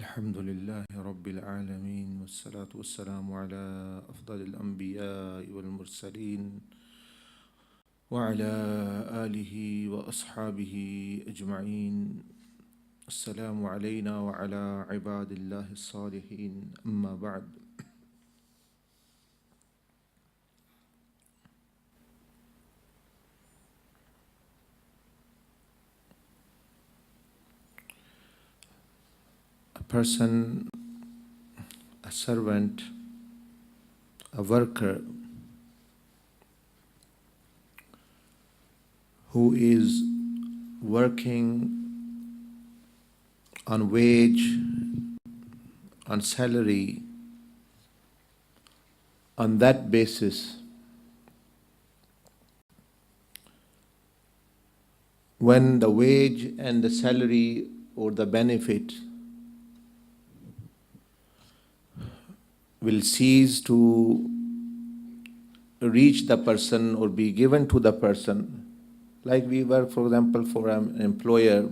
الحمد لله رب العالمين والصلاة والسلام على أفضل الأنبياء والمرسلين وعلى آله وأصحابه أجمعين. السلام علينا وعلى عباد الله الصالحين. أما بعد. A person, a servant, a worker who is working on wage, on salary, on that basis, when the wage and the salary or the benefit will cease to reach the person or be given to the person, like we work, for example, for an employer,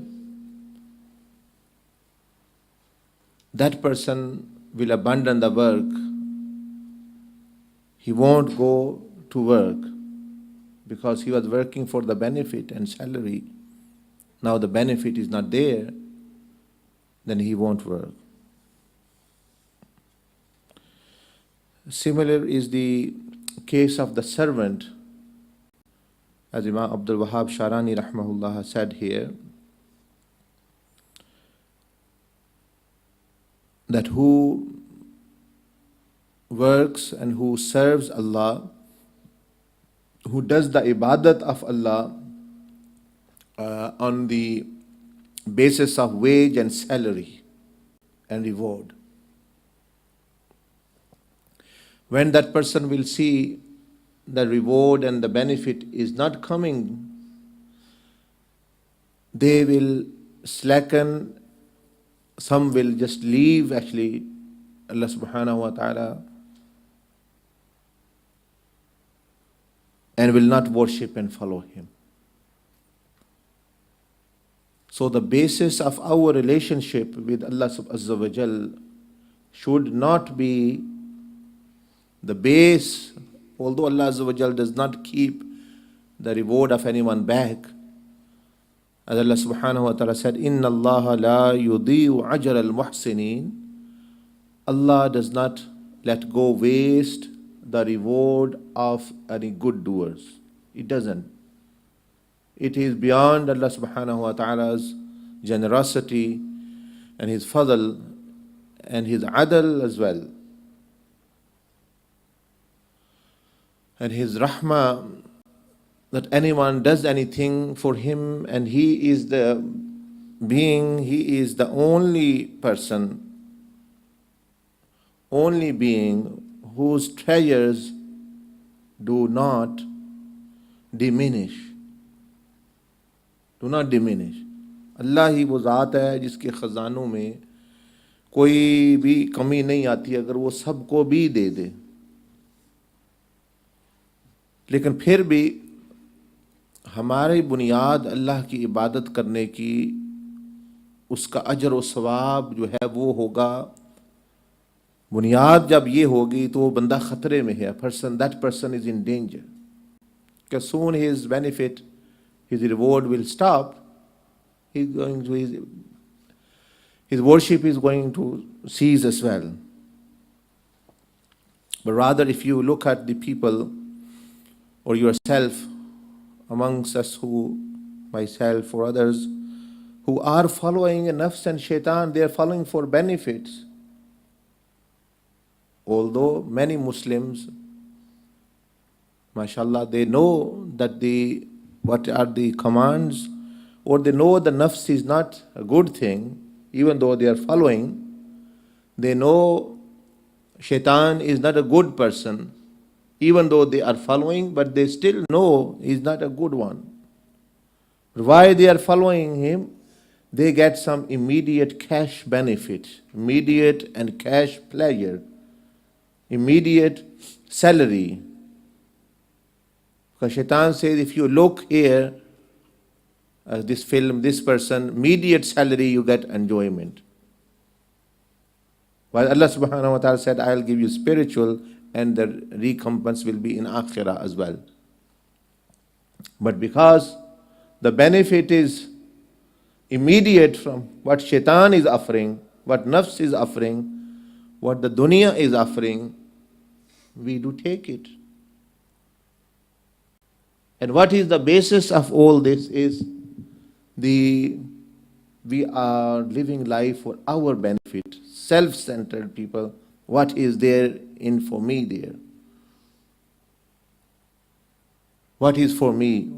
that person will abandon the work. He won't go to work because he was working for the benefit and salary. Now the benefit is not there, then he won't work. Similar is the case of the servant, as Imam Abdul Wahab Sharani rahmahullah said here, that who works and who serves Allah, who does the ibadat of Allah on the basis of wage and salary and reward. When that person will see the reward and the benefit is not coming, they will slacken. Some will just leave actually Allah subhanahu wa ta'ala and will not worship and follow Him. So the basis of our relationship with Allah subhanahu wa ta'ala should not be the base, although Allah Azza wa Jal does not keep the reward of anyone back. As Allah subhanahu wa ta'ala said, Inna Allah la yudhi'u ajra al-muhsinin. Allah does not let go waste the reward of any good doers. It doesn't. It is beyond Allah subhanahu wa ta'ala's generosity and His fadl and His adl as well. And His rahmah, that anyone does anything for Him and He is the being, He is the only person, only being whose treasures do not diminish. Do not diminish. Allah ही वो ज़ात है जिसके ख़ज़ानों में कोई भी कमी नहीं आती अगर वो सबको भी दे दे. लेकिन फिर भी हमारी बुनियाद अल्लाह की इबादत करने की, उसका अजर व सवाब जो है वो होगा. बुनियाद जब ये होगी तो वो बंदा खतरे में है. That person is in danger. Because soon his benefit, his reward will stop. He's going to his worship is going to cease as well. But rather, if you look at the people or yourself, amongst us who, myself or others, who are following nafs and shaitan, they are following for benefits. Although many Muslims, mashallah, they know that what are the commands, or they know the nafs is not a good thing, even though they are following. They know shaitan is not a good person, even though they are following, but they still know he's not a good one. Why they are following him? They get some immediate cash benefit, immediate and cash pleasure, immediate salary. Because shaitan says, if you look here, this film, this person, immediate salary, you get enjoyment. While Allah subhanahu wa ta'ala said, I'll give you spiritual and the recompense will be in akhirah as well. But because the benefit is immediate from what shaitan is offering, what nafs is offering, what the dunya is offering, we do take it. And what is the basis of all this is we are living life for our benefit, self-centered people. What is there in for me there? What is for me?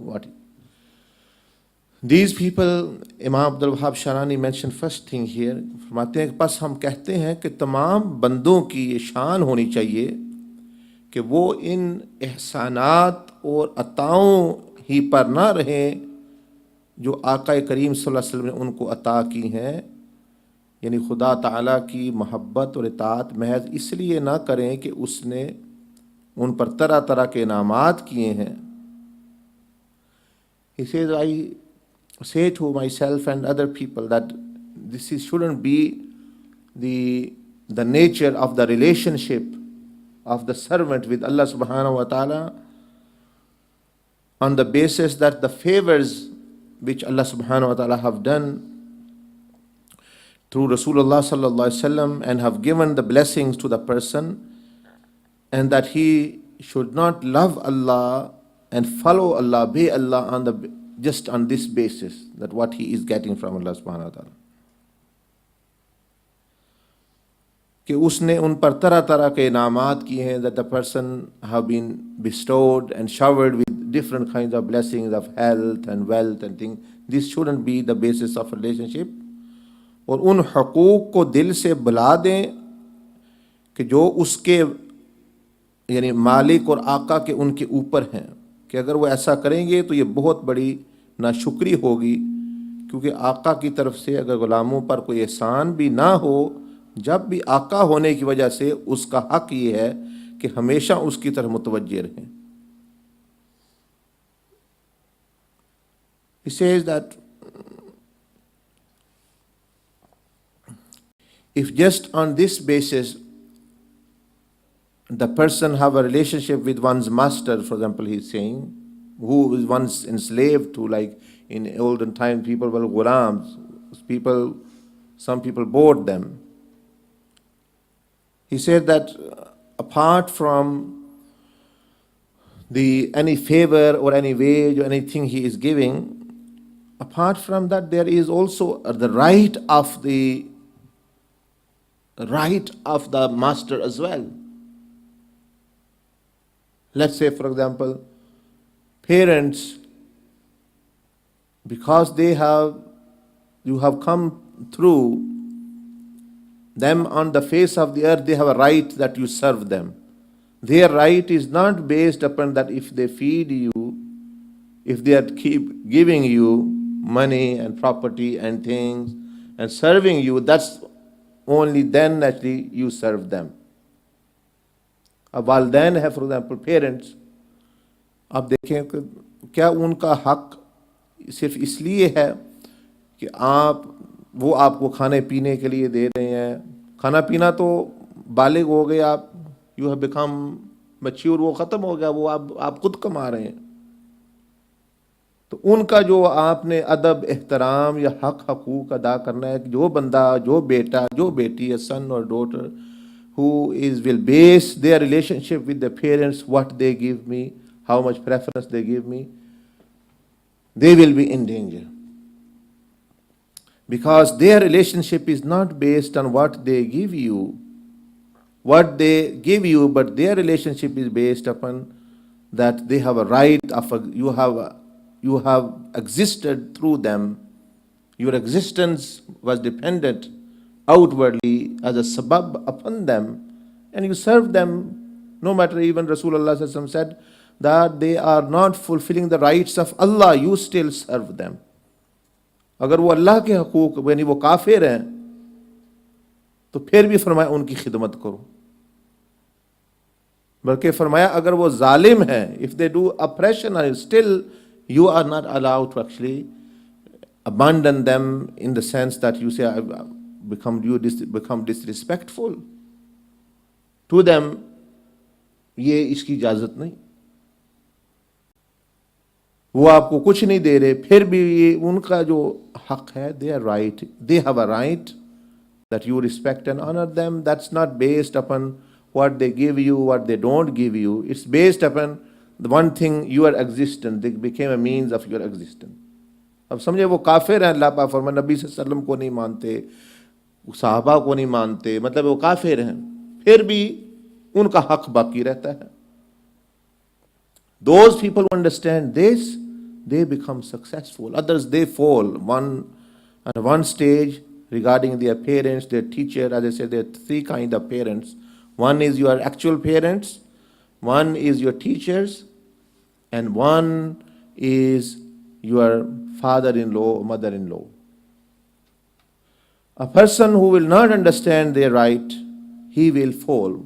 These people, Imam Abdul Wahab Sharani mentioned first thing here, फरमाते हैं कि बस हम कहते हैं कि तमाम बंदों की ये शान होनी चाहिए कि वो इन एहसानात और अताओं ही पर ना रहें जो आका करीम सल्लल्लाहु अलैहि वसल्लम ने उनको अता की हैं, यानी खुदा ताला की मोहब्बत और इताअत महज इसलिए ना करें कि उसने उन पर तरह तरह के इनामात किए हैं. He says, I say to myself and other people that shouldn't be the nature of the relationship of the servant with Allah subhanahu wa ta'ala, on the basis that the favors which Allah subhanahu wa ta'ala have done through Rasulullah sallallahu alaihi wasallam and have given the blessings to the person, and that he should not love Allah and follow Allah, obey Allah just on this basis, that what he is getting from Allah subhanahu wa ta'ala. कि उसने उन पर तरह तरह के इनामात किए हैं, that the person have been bestowed and showered with different kinds of blessings of health and wealth and things. This shouldn't be the basis of relationship. और उन हकूक़ को दिल से बुला दें कि जो उसके यानी मालिक और आका के उनके ऊपर हैं, कि अगर वो ऐसा करेंगे तो ये बहुत बड़ी नाशुक्री होगी, क्योंकि आका की तरफ से अगर गुलामों पर कोई एहसान भी ना हो, जब भी आका होने की वजह से उसका हक ये है कि हमेशा उसकी तरफ मुतवज्जे रहें. He says that if just on this basis the person have a relationship with one's master, for example, he's saying, who was once enslaved to, like in olden times, people were ghulams, some people bought them. He said that apart from any favor or any wage or anything he is giving, apart from that, there is also the right of the master as well. Let's say, for example, parents, because you have come through them on the face of the earth, they have a right that you serve them. Their right is not based upon that if they feed you, if they keep giving you money and property and things and serving you, that's only then actually you serve them. अब वालिदैन है, for example parents, आप देखें कि क्या उनका हक सिर्फ इसलिए है कि वो आपको खाने पीने के लिए दे रहे हैं. खाना पीना तो बालिग हो गए आप, यू हैव बिकम मैच्योर, वो ख़त्म हो गया, वो आप खुद कमा रहे हैं. तो उनका जो आपने अदब एहतराम या हकूक़ अदा करना है, जो बंदा, जो बेटा, जो बेटी, a son or daughter who will base their relationship with the parents, what they give me, how much preference they give me, they will be in danger. Because their relationship is not based on what they give you, but their relationship is based upon that they have a right you have existed through them. Your existence was dependent outwardly as a sabab upon them, and you serve them, no matter. Even Rasulullah sallallahu alaihi wasallam said that they are not fulfilling the rights of Allah, you still serve them. अगर वो अल्लाह के हकूक़ यानी वो काफिर हैं तो फिर भी फरमाया उनकी खिदमत करो. बल्कि फरमाया अगर वो जालिम हैं, if they do oppression, still you are not allowed to actually abandon them, in the sense that you say become disrespectful to them, ये इसकी इजाजत नहीं। वो आपको कुछ नहीं दे रहे, फिर भी ये उनका जो हक है, they are right, they have a right that you respect and honor them. That's not based upon what they give you, what they don't give you. It's based upon the one thing, your existence. They became a means of your existence. अब समझे, वो काफिर हैं, अल्लाह पाक फरमाया नबी सल्लल्लाहु अलैहि वसल्लम को नहीं मानते, सहाबा को नहीं मानते, मतलब वो काफिर हैं, फिर भी उनका हक बाकी रहता है। Those people who understand this, they become successful. Others, they fall. At one stage, regarding their parents, their teacher, as I said, there are three kinds of parents. One is your actual parents, one is your teachers, and one is your father-in-law, mother-in-law. A person who will not understand their right, he will fall.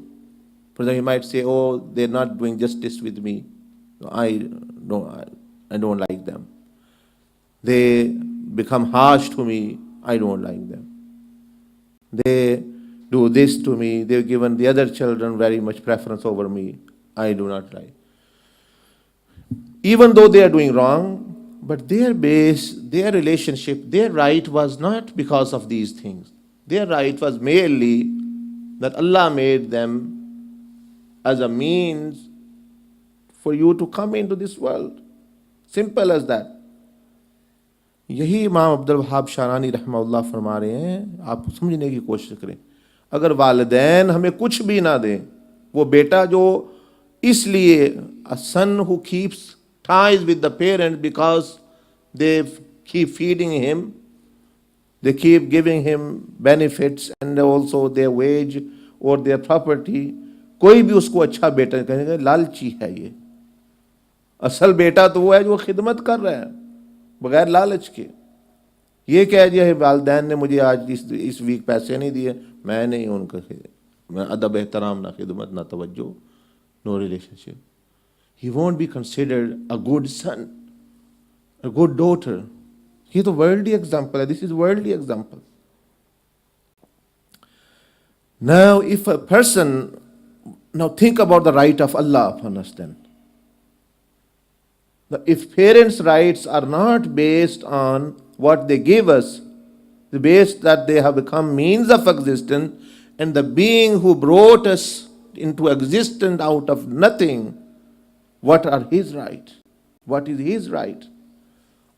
For example, he might say, oh, they're not doing justice with me. I don't like them. They become harsh to me. I don't like them. They do this to me. They've given the other children very much preference over me. I do not like. Even though they are doing wrong, but their base, their relationship, their right was not because of these things. Their right was merely that Allah made them as a means for you to come into this world. Simple as that. यही इमाम अब्दुल वहाब शारानी रहमतुल्लाह फरमा रहे हैं, आप समझने की कोशिश करें। अगर वालिदैन हमें कुछ भी ना दें, वो बेटा जो इसलिए a son who keeps ties with the parent because they keep feeding him, they keep giving him benefits and also their wage or their property, कोई भी उसको अच्छा बेटा कहेगा, लालची है ये। असल बेटा तो वो है जो खिदमत कर रहा है बगैर लालच के। ये कह दिया है वालिदैन ने मुझे आज इस वीक पैसे नहीं दिए, मैं नहीं उनका, मैं अदब एहतराम, ना खिदमत, ना तवज्जो, no relationship. He won't be considered a good son, a good daughter. ये तो worldly example है, this is worldly example. Now if a person, now think about the right of Allah upon us then. If parents' rights are not based on what they give us, the base that they have become means of existence, and the being who brought us into existence out of nothing, what are his right? What is his right?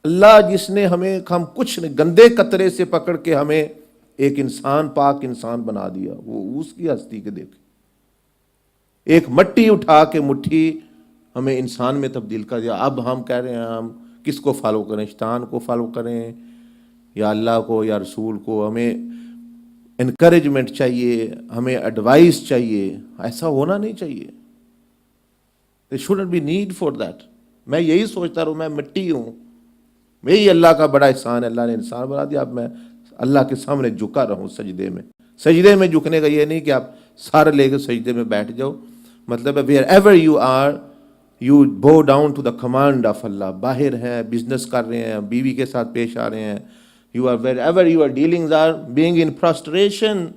अल्लाह जिसने हमें, हम कुछ नहीं, गंदे कतरे से पकड़ के हमें एक इंसान, पाक इंसान बना दिया, वो उसकी हस्ती के देखे। एक मट्टी उठा के मुट्ठी हमें इंसान में तब्दील कर दिया। अब हम कह रहे हैं हम किसको फॉलो करें, शैतान को फॉलो करें या अल्लाह को या रसूल को? हमें इनकरेजमेंट चाहिए, हमें एडवाइस चाहिए। ऐसा होना नहीं चाहिए। There shouldn't be need for that. मैं यही सोचता रहूँ, मैं मिट्टी हूँ, यही अल्लाह का बड़ा एहसान है, अल्लाह ने इंसान बना दिया, अब मैं अल्लाह के सामने झुका रहूँ सजदे में। सजदे में झुकने का ये नहीं कि आप सारे लेकर सजदे में बैठ जाओ, मतलब wherever you are, you bow down to the command of Allah. बाहर हैं, बिजनेस कर रहे हैं, बीवी के साथ पेश आ रहे हैं, you are wherever your dealings are, being in prostration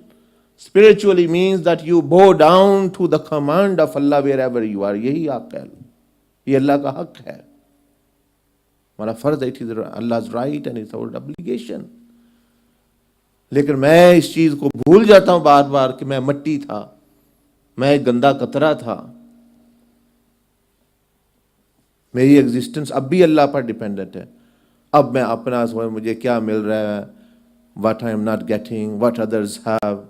spiritually means that you bow down to the command of Allah wherever you are. यही हक है, ये अल्लाह का हक है, हमारा फर्ज है, it is Allah's right and it's our obligation. लेकिन मैं इस चीज को भूल जाता हूं बार बार कि मैं मट्टी था, मैं एक गंदा कतरा था, मेरी एग्जिस्टेंस अब भी अल्लाह पर डिपेंडेंट है। अब मैं अपना सोच, मुझे क्या मिल रहा है, what I am not getting, what others have.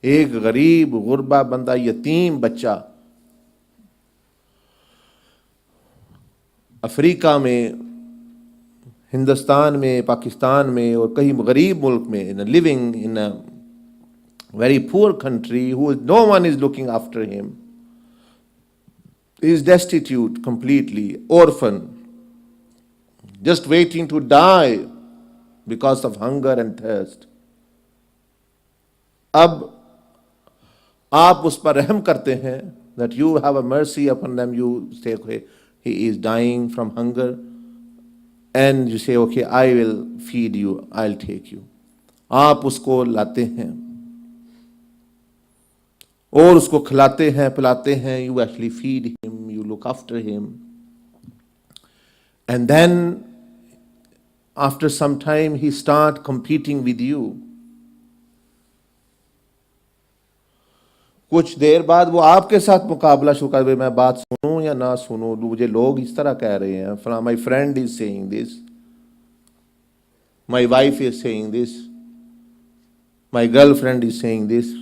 एक गरीब गुरबा बंदा, यतीम बच्चा अफ्रीका में, हिंदुस्तान में, पाकिस्तान में और कई गरीब मुल्क में, living in a very poor country, no one is looking after him, is destitute completely, orphan, just waiting to die because of hunger and thirst. अब आप उस पर रहम करते हैं, that you have a mercy upon them, you say, okay, he is dying from hunger and you say, okay, I will feed you, I'll take you. आप उसको लाते हैं और उसको खिलाते हैं, पिलाते हैं. You actually feed him, you look after him. And then after some time he start competing with you. कुछ देर बाद वो आपके साथ मुकाबला शुरू कर दे, मैं बात सुनूं या ना सुनूं, मुझे लोग इस तरह कह रहे हैं, फला my friend is saying this, my wife is saying this, my girlfriend is saying this.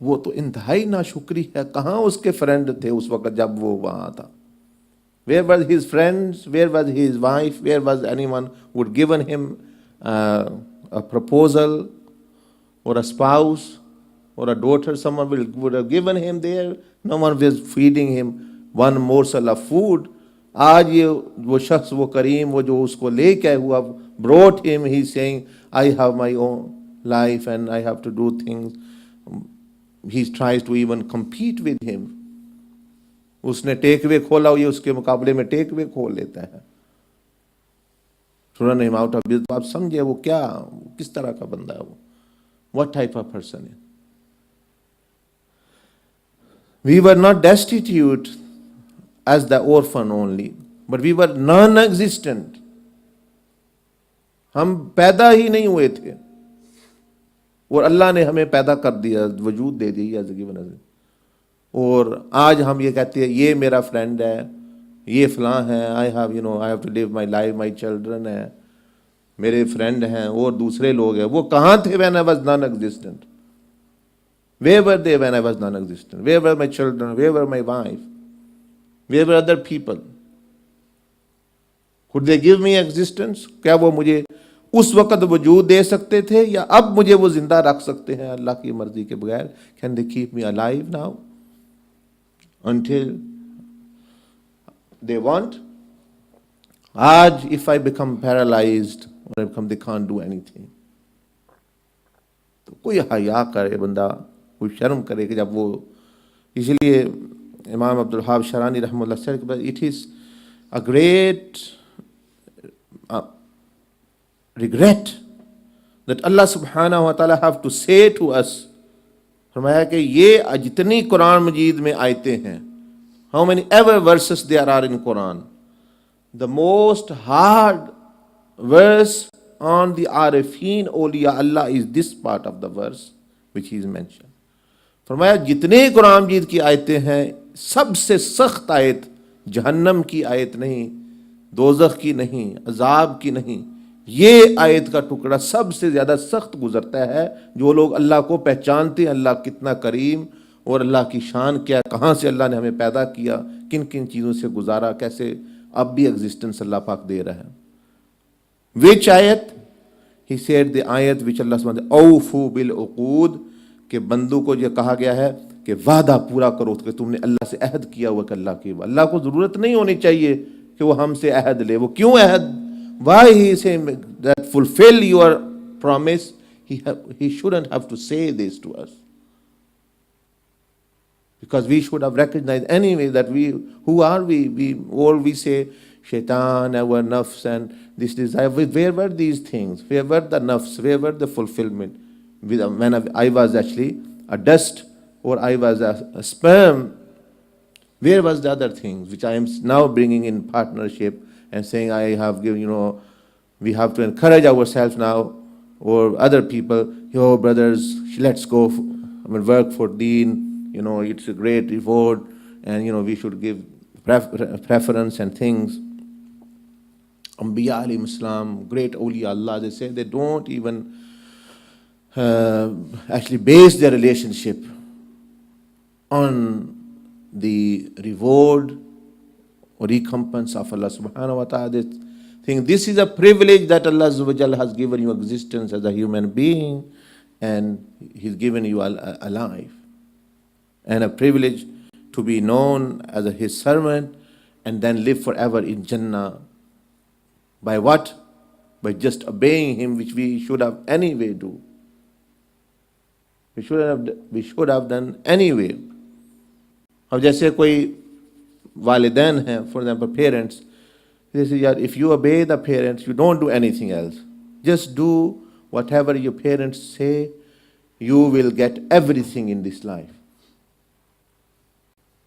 वो तो इंतहाई नाशुक्री है. कहाँ उसके फ्रेंड थे उस वक्त जब वो वहां था? Where were his friends? Where was his wife? Where was anyone who would given him a proposal or a spouse or a daughter? Someone would have given him there. No one was feeding him one morsel of food. आज ये वो शख्स, वो करीम, वो जो उसको लेके हुआ, brought him, he's saying, I have my own life and I have to do things. He tries to even compete with him. उसने टेक वे खोला, ये उसके मुकाबले में टेक वे खोल लेता है. Run him out of business. आप समझे वो क्या, किस तरह का बंदा है वो? What type of person is? We were not destitute as the orphan only, but we were non-existent. हम पैदा ही नहीं हुए थे और अल्लाह ने हमें पैदा कर दिया, वजूद दे दी एज गिवन अस. और आज हम ये कहते हैं ये मेरा फ्रेंड है, ये फलां है, I have to live my life, my children है, मेरे फ्रेंड हैं और दूसरे लोग हैं. वो कहाँ थे when I was non existent? Where were they when I was non existent? Where were my children? Where were my wife? Where were other people? Could they give me existence? क्या वो मुझे उस वक्त वजूद दे सकते थे या अब मुझे वो जिंदा रख सकते हैं अल्लाह की मर्जी के बगैर? Can they keep me alive now until they want? आज if I become paralyzed or I become, they can't do anything. तो कोई हया करे बंदा, कोई शर्म करे कि जब वो, इसलिए इमाम अब्दुल वहाब शरानी रहमतुल्लाह अलैह के बाद, it is a great regret that Allah subhanahu wa ta'ala have to say to us, फरमाया कि ये जितनी कुरान मजीद में आयतें हैं, how many ever verses there are in Quran, the most hard verse on the Arifin awliya Allah is this part of the verse which is mentioned. फरमाया जितने कुरान मजीद की आयतें हैं, सबसे सख्त आयत जहन्नम की आयत नहीं, दोज़ख की नहीं, अजाब की नहीं, ये आयत का टुकड़ा सबसे ज़्यादा सख्त गुजरता है. जो लोग अल्लाह को पहचानते हैं, अल्लाह कितना करीम और अल्लाह की शान क्या, कहाँ से अल्लाह ने हमें पैदा किया, किन किन चीज़ों से गुजारा, कैसे अब भी एग्जिस्टेंस अल्लाह पाक दे रहा है. विच आयत? ही सेड द आयत विच अल्लाह सुब्हानहू औफू बिल उकूद, के बंदों को ये कहा गया है कि वादा पूरा करो कि तुमने अल्लाह से अहद किया हुआ कि अल्लाह को ज़रूरत नहीं होनी चाहिए कि वो हमसे अहद ले. वो क्यों अहद? Why he is saying that fulfill your promise? He shouldn't have to say this to us, because we should have recognized anyway that who are we? We say shaitan, our nafs, and this desire. Where were these things? Where were the nafs? Where were the fulfillment? When I was actually a dust or I was a sperm, where was the other things which I am now bringing in partnership and saying I have given, we have to encourage ourselves now or other people, brothers, let's go work for deen, it's a great reward and we should give preference and things. Anbiya alayhim Islam, great awliya Allah, they say they don't even actually base their relationship on the reward or recompense of Allah subhanahu wa ta'ala. They think this is a privilege that Allah has given you existence as a human being, and He's given you a life, and a privilege to be known as His servant and then live forever in Jannah. By what? By just obeying Him, which we should have anyway do. We should have done anyway. अब जैसे कोई वालिदैन हैं, for example parents, This is, if you obey the parents, you don't do anything else. Just do whatever your parents say, you will get everything in this life.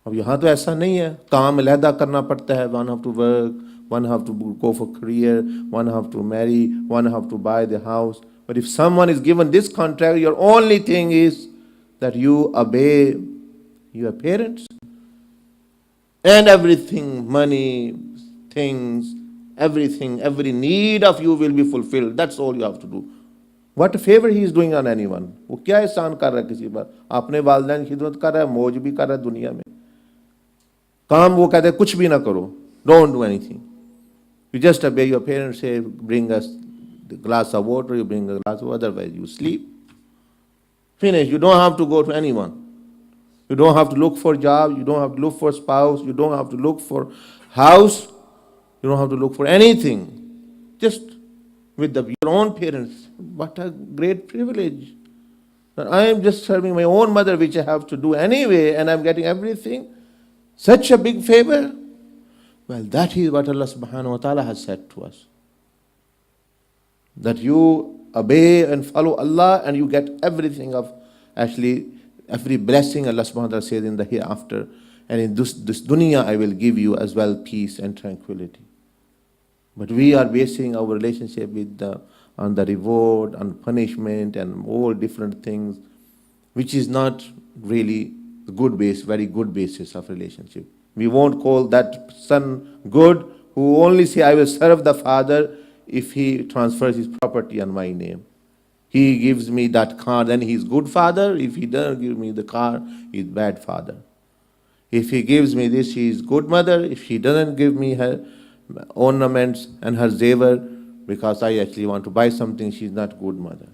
अब यहाँ तो ऐसा नहीं है, काम अलहदा करना पड़ता है. One have to work, one have to go for career, one have to marry, one have to buy the house. But if someone is given this contract, your only thing is that you obey your parents, and everything, money, things, everything, every need of you will be fulfilled. That's all you have to do. What favor he is doing on anyone? वो क्या एहसान कर रहा है किसी पर? अपने वालिदैन की खिदमत कर रहा है, मौज भी कर रहा है दुनिया में. काम वो कहते हैं कुछ भी ना करो. Don't do anything. You just obey your parents. Say, bring us the glass of water. You bring a glass of water. Otherwise, you sleep. Finish. You don't have to go to anyone. You don't have to look for job. You don't have to look for spouse. You don't have to look for house. You don't have to look for anything. Just with your own parents. What a great privilege. That I am just serving my own mother, which I have to do anyway, and I'm getting everything. Such a big favor. Well, that is what Allah subhanahu wa ta'ala has said to us. That you obey and follow Allah and you get everything of, actually, every blessing Allah subhanahu wa ta'ala says in the hereafter. And in this dunya I will give you as well peace and tranquility. But we are basing our relationship with on the reward, on punishment, and all different things, which is not really a good base, very good basis of relationship. We won't call that son good who only say, I will serve the father if he transfers his property on my name. He gives me that car, then he's good father. If he doesn't give me the car, he's bad father. If he gives me this, she is good mother. If she doesn't give me her ornaments and her zevar, because I actually want to buy something, she's not good mother.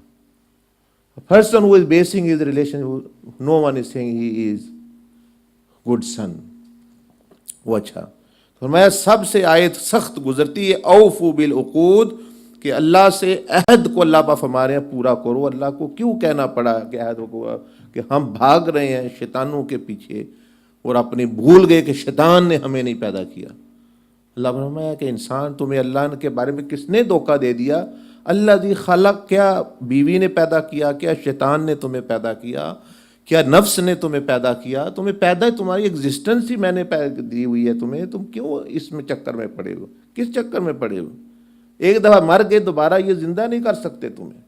A person who is basing his relationship, no one is saying he is good son. वो अच्छा. तो मैं सबसे आयत सख्त गुजरती है, औफू bill उकूद, कि अल्लाह से अहद को अल्लाह पाक फरमा रहे हैं पूरा करो. अल्लाह को क्यों कहना पड़ा कि अहद को, कि हम भाग रहे हैं शैतानों के पीछे और अपने भूल गए कि शैतान ने हमें नहीं पैदा किया. अल्लाह फरमाया कि इंसान, तुम्हें अल्लाह के बारे में किसने धोखा दे दिया? अल्लाह दी खलक, क्या बीवी ने पैदा किया? क्या शैतान ने तुम्हें पैदा किया? क्या नफ्स ने तुम्हें पैदा किया? तुम्हें पैदा, तुम्हारी एग्जिस्टेंस ही मैंने दी हुई है तुम्हें. तुम क्यों इसमें चक्कर में पड़े हो? किस चक्कर में पड़े हो? एक दफ़ा मर गए, दोबारा ये जिंदा नहीं कर सकते तुम्हें.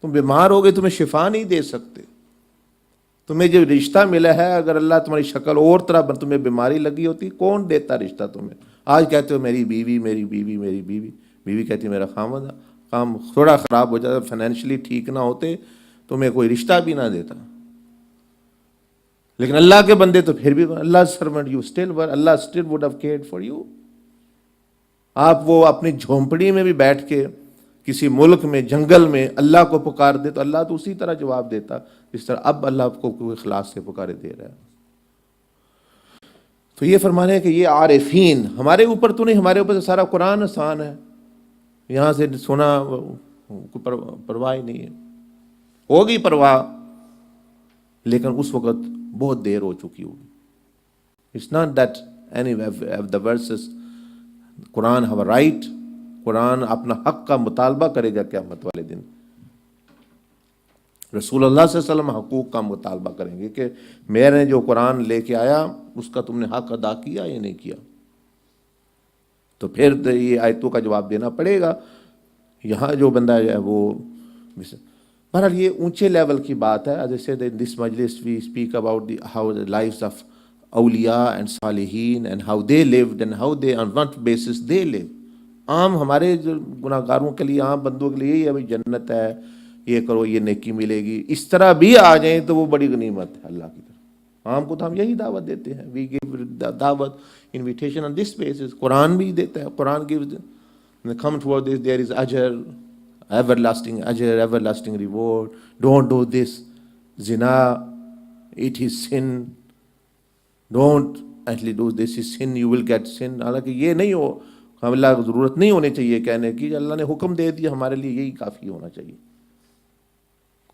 तुम बीमार हो गए, तुम्हें शिफा नहीं दे सकते. तुम्हें जो रिश्ता मिला है, अगर अल्लाह तुम्हारी शक्ल और तरह तुम्हें बीमारी लगी होती, कौन देता रिश्ता तुम्हें? आज कहते हो मेरी बीवी, मेरी बीवी, मेरी बीवी. बीवी कहती है मेरा खामद, काम थोड़ा ख़राब हो जाता, फाइनेंशियली ठीक ना होते, तुम्हें कोई रिश्ता भी ना देता. लेकिन अल्लाह के बंदे तो फिर भी, Allah servant, you still were, Allah still would have cared for you. आप वो अपनी झोंपड़ी में भी बैठ के किसी मुल्क में, जंगल में अल्लाह को पुकार दे, तो अल्लाह तो उसी तरह जवाब देता जिस तरह अब अल्लाह को कोई इखलास से पुकारे दे रहा है. तो ये फरमाने हैं कि ये आरिफीन, हमारे ऊपर तो नहीं, हमारे ऊपर तो सारा कुरान आसान है. यहाँ से सुना, परवाह ही नहीं है. होगी परवाह, लेकिन उस वक्त बहुत देर हो चुकी होगी. It's not that any the versus Quran have a right. Quran अपना हक का मुतालबा करेगा क़यामत वाले दिन. रसूलुल्लाह सल्लल्लाहु अलैहि वसल्लम हकूक़ का मुतालबा करेंगे कि मैंने जो कुरान लेके आया उसका तुमने हक अदा किया या नहीं किया. तो फिर तो ये आयतों का जवाब देना पड़ेगा. यहाँ जो बंदा है वो, बहरहाल ये ऊंचे लेवल की बात है. As I said, in this majlis we speak about how the lives of awliya and salihin and how they lived and how they, on what basis they live. आम हमारे जो गुनाहगारों के लिए, आम बंदों के लिए यही है भाई जन्नत है, ये करो ये नेकी मिलेगी. इस तरह भी आ जाए तो वो बड़ी गनीमत है अल्लाह की तरफ. आम को तो हम यही दावत देते हैं. वी गिव दावत, invitation on this basis. Quran भी देता है. Quran gives, come toward this, there is ajr, everlasting ajr, everlasting reward. Don't do this. Zina, it is sin. Don't actually do this is sin, you will get sin. हालांकि ये नहीं हो, हम अल्लाह को ज़रूरत नहीं होनी चाहिए कहने की. अल्लाह ने हुक्म दे दिया, हमारे लिए यही काफ़ी होना चाहिए.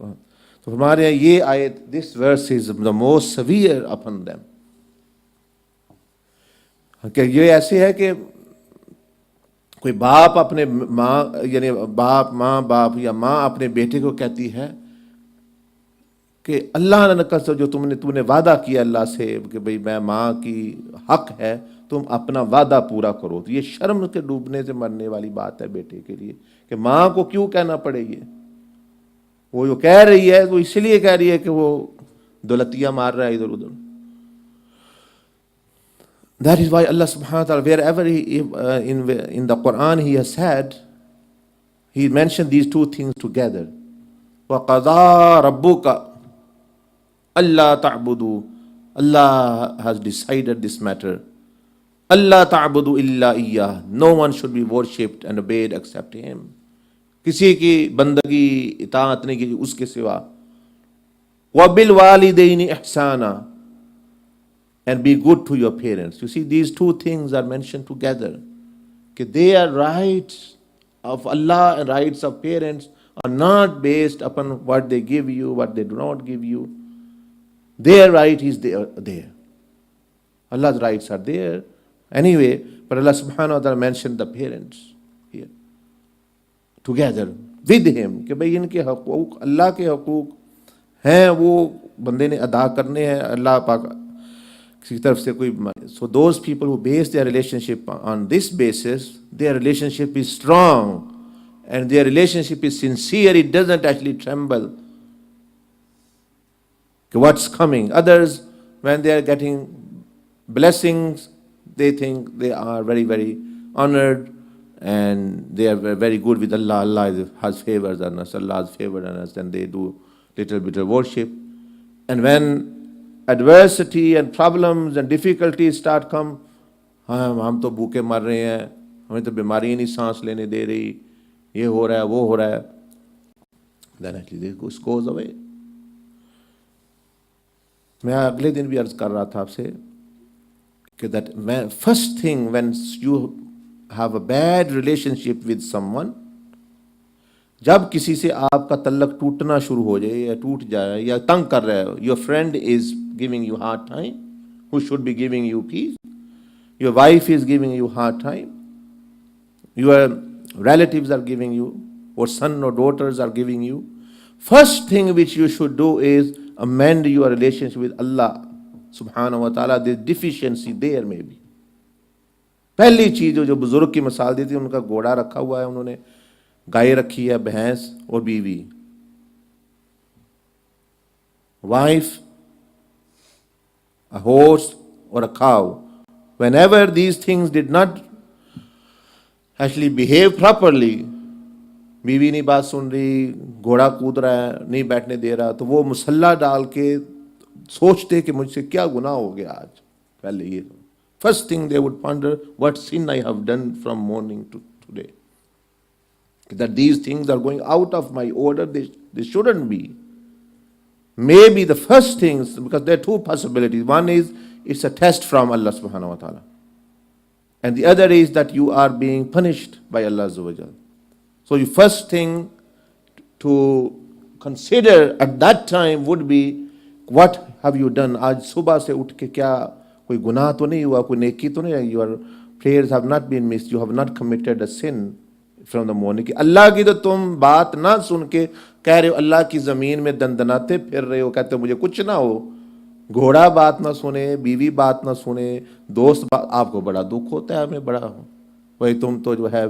तो हमारे यहाँ ये आयत, this verse is the most severe upon them. ये ऐसे है कि कोई बाप अपने माँ यानी बाप या माँ अपने बेटे को कहती है कि अल्लाह ने कसम जो तूने वादा किया अल्लाह से कि भाई मैं माँ की हक है तुम अपना वादा पूरा करो, तो ये शर्म के डूबने से मरने वाली बात है बेटे के लिए कि माँ को क्यों कहना पड़े। ये वो जो कह रही है वो इसलिए कह रही है कि वो दौलतिया मार रहा है इधर उधर। That is why Allah subhanahu wa ta'ala, wherever in the Quran He has said, He mentioned these two things together. وَقَضَى رَبُّكَ أَلَّا تَعْبُدُوا. Allah has decided this matter. Allah ta'budu illa iyyah. No one should be worshipped and obeyed except Him. किसी की बंदगी इताअत नहीं की उसके सिवा। وَبِالْوَالِدَيْنِ إِحْسَانًا. And be good to your parents. You see, these two things are mentioned together. That they are rights of Allah and rights of parents are not based upon what they give you, what they do not give you. Their right is there. Allah's rights are there. Anyway, but Allah subhanahu wa ta'ala mentioned the parents here together with Him. कि भाई इनके हकूक अल्लाह के हकूक हैं वो बंदे ने अदा करने हैं अल्लाह पाक किसी तरफ से कोई। So those people who base their relationship on this basis, their relationship is strong and their relationship is sincere. It doesn't actually tremble what's coming. Others, when they are getting blessings, they think they are very, very honored and they are very good with Allah. Allah has favors on us. Allah has favored on us, and they do little bit of worship. And when adversity and problems and difficulties start come, हम तो भूखे मर रहे हैं, हमें तो बीमारी नहीं सांस लेने दे रही, ये हो रहा है वो हो रहा है, then actually this goes away. मैं अगले दिन भी अर्ज कर रहा था आपसे कि that first thing when you have a bad relationship with someone, जब किसी से आपका तल्लक टूटना शुरू हो जाए या टूट जाए या तंग कर रहा है, your friend is giving you hard time, who should be giving you peace, your wife is giving you hard time, your relatives are giving you, or son or daughters are giving you, first thing which you should do is amend your relationship with Allah subhanahu wa ta'ala. The deficiency there may be. पहली चीज जो बुजुर्ग की मिसाल दी थी, उनका घोड़ा रखा हुआ है, उन्होंने गाय रखी है, भैंस और बीवी, wife, a horse or a cow. Whenever these things did not actually behave properly, बीवी नहीं बात सुन रही, घोड़ा कूद रहा है, नहीं बैठने दे रहा, तो वो मुसल्ला डाल के सोचते कि मुझसे क्या गुनाह हो गया आज। पहले ये first thing they would ponder, what sin I have done from morning to today, that these things are going out of my order, they shouldn't be. Maybe the first things, because there are two possibilities. One is it's a test from Allah subhanahu wa ta'ala, and the other is that you are being punished by Allah azza wa jal. So the first thing to consider at that time would be, what have you done? आज सुबह से उठ के क्या कोई गुनाह तो नहीं हुआ, कोई नेकी तो नहीं, your prayers have not been missed, you have not committed a sin from the morning. कि अल्लाह की तो तुम बात ना सुन के कह रहे हो, अल्लाह की जमीन में दंदनाते फिर रहे हो, कहते हो मुझे कुछ ना हो, घोड़ा बात ना सुने, बीवी बात ना सुने, दोस्त बात, आपको बड़ा दुख होता है, हमें बड़ा वही तुम तो जो है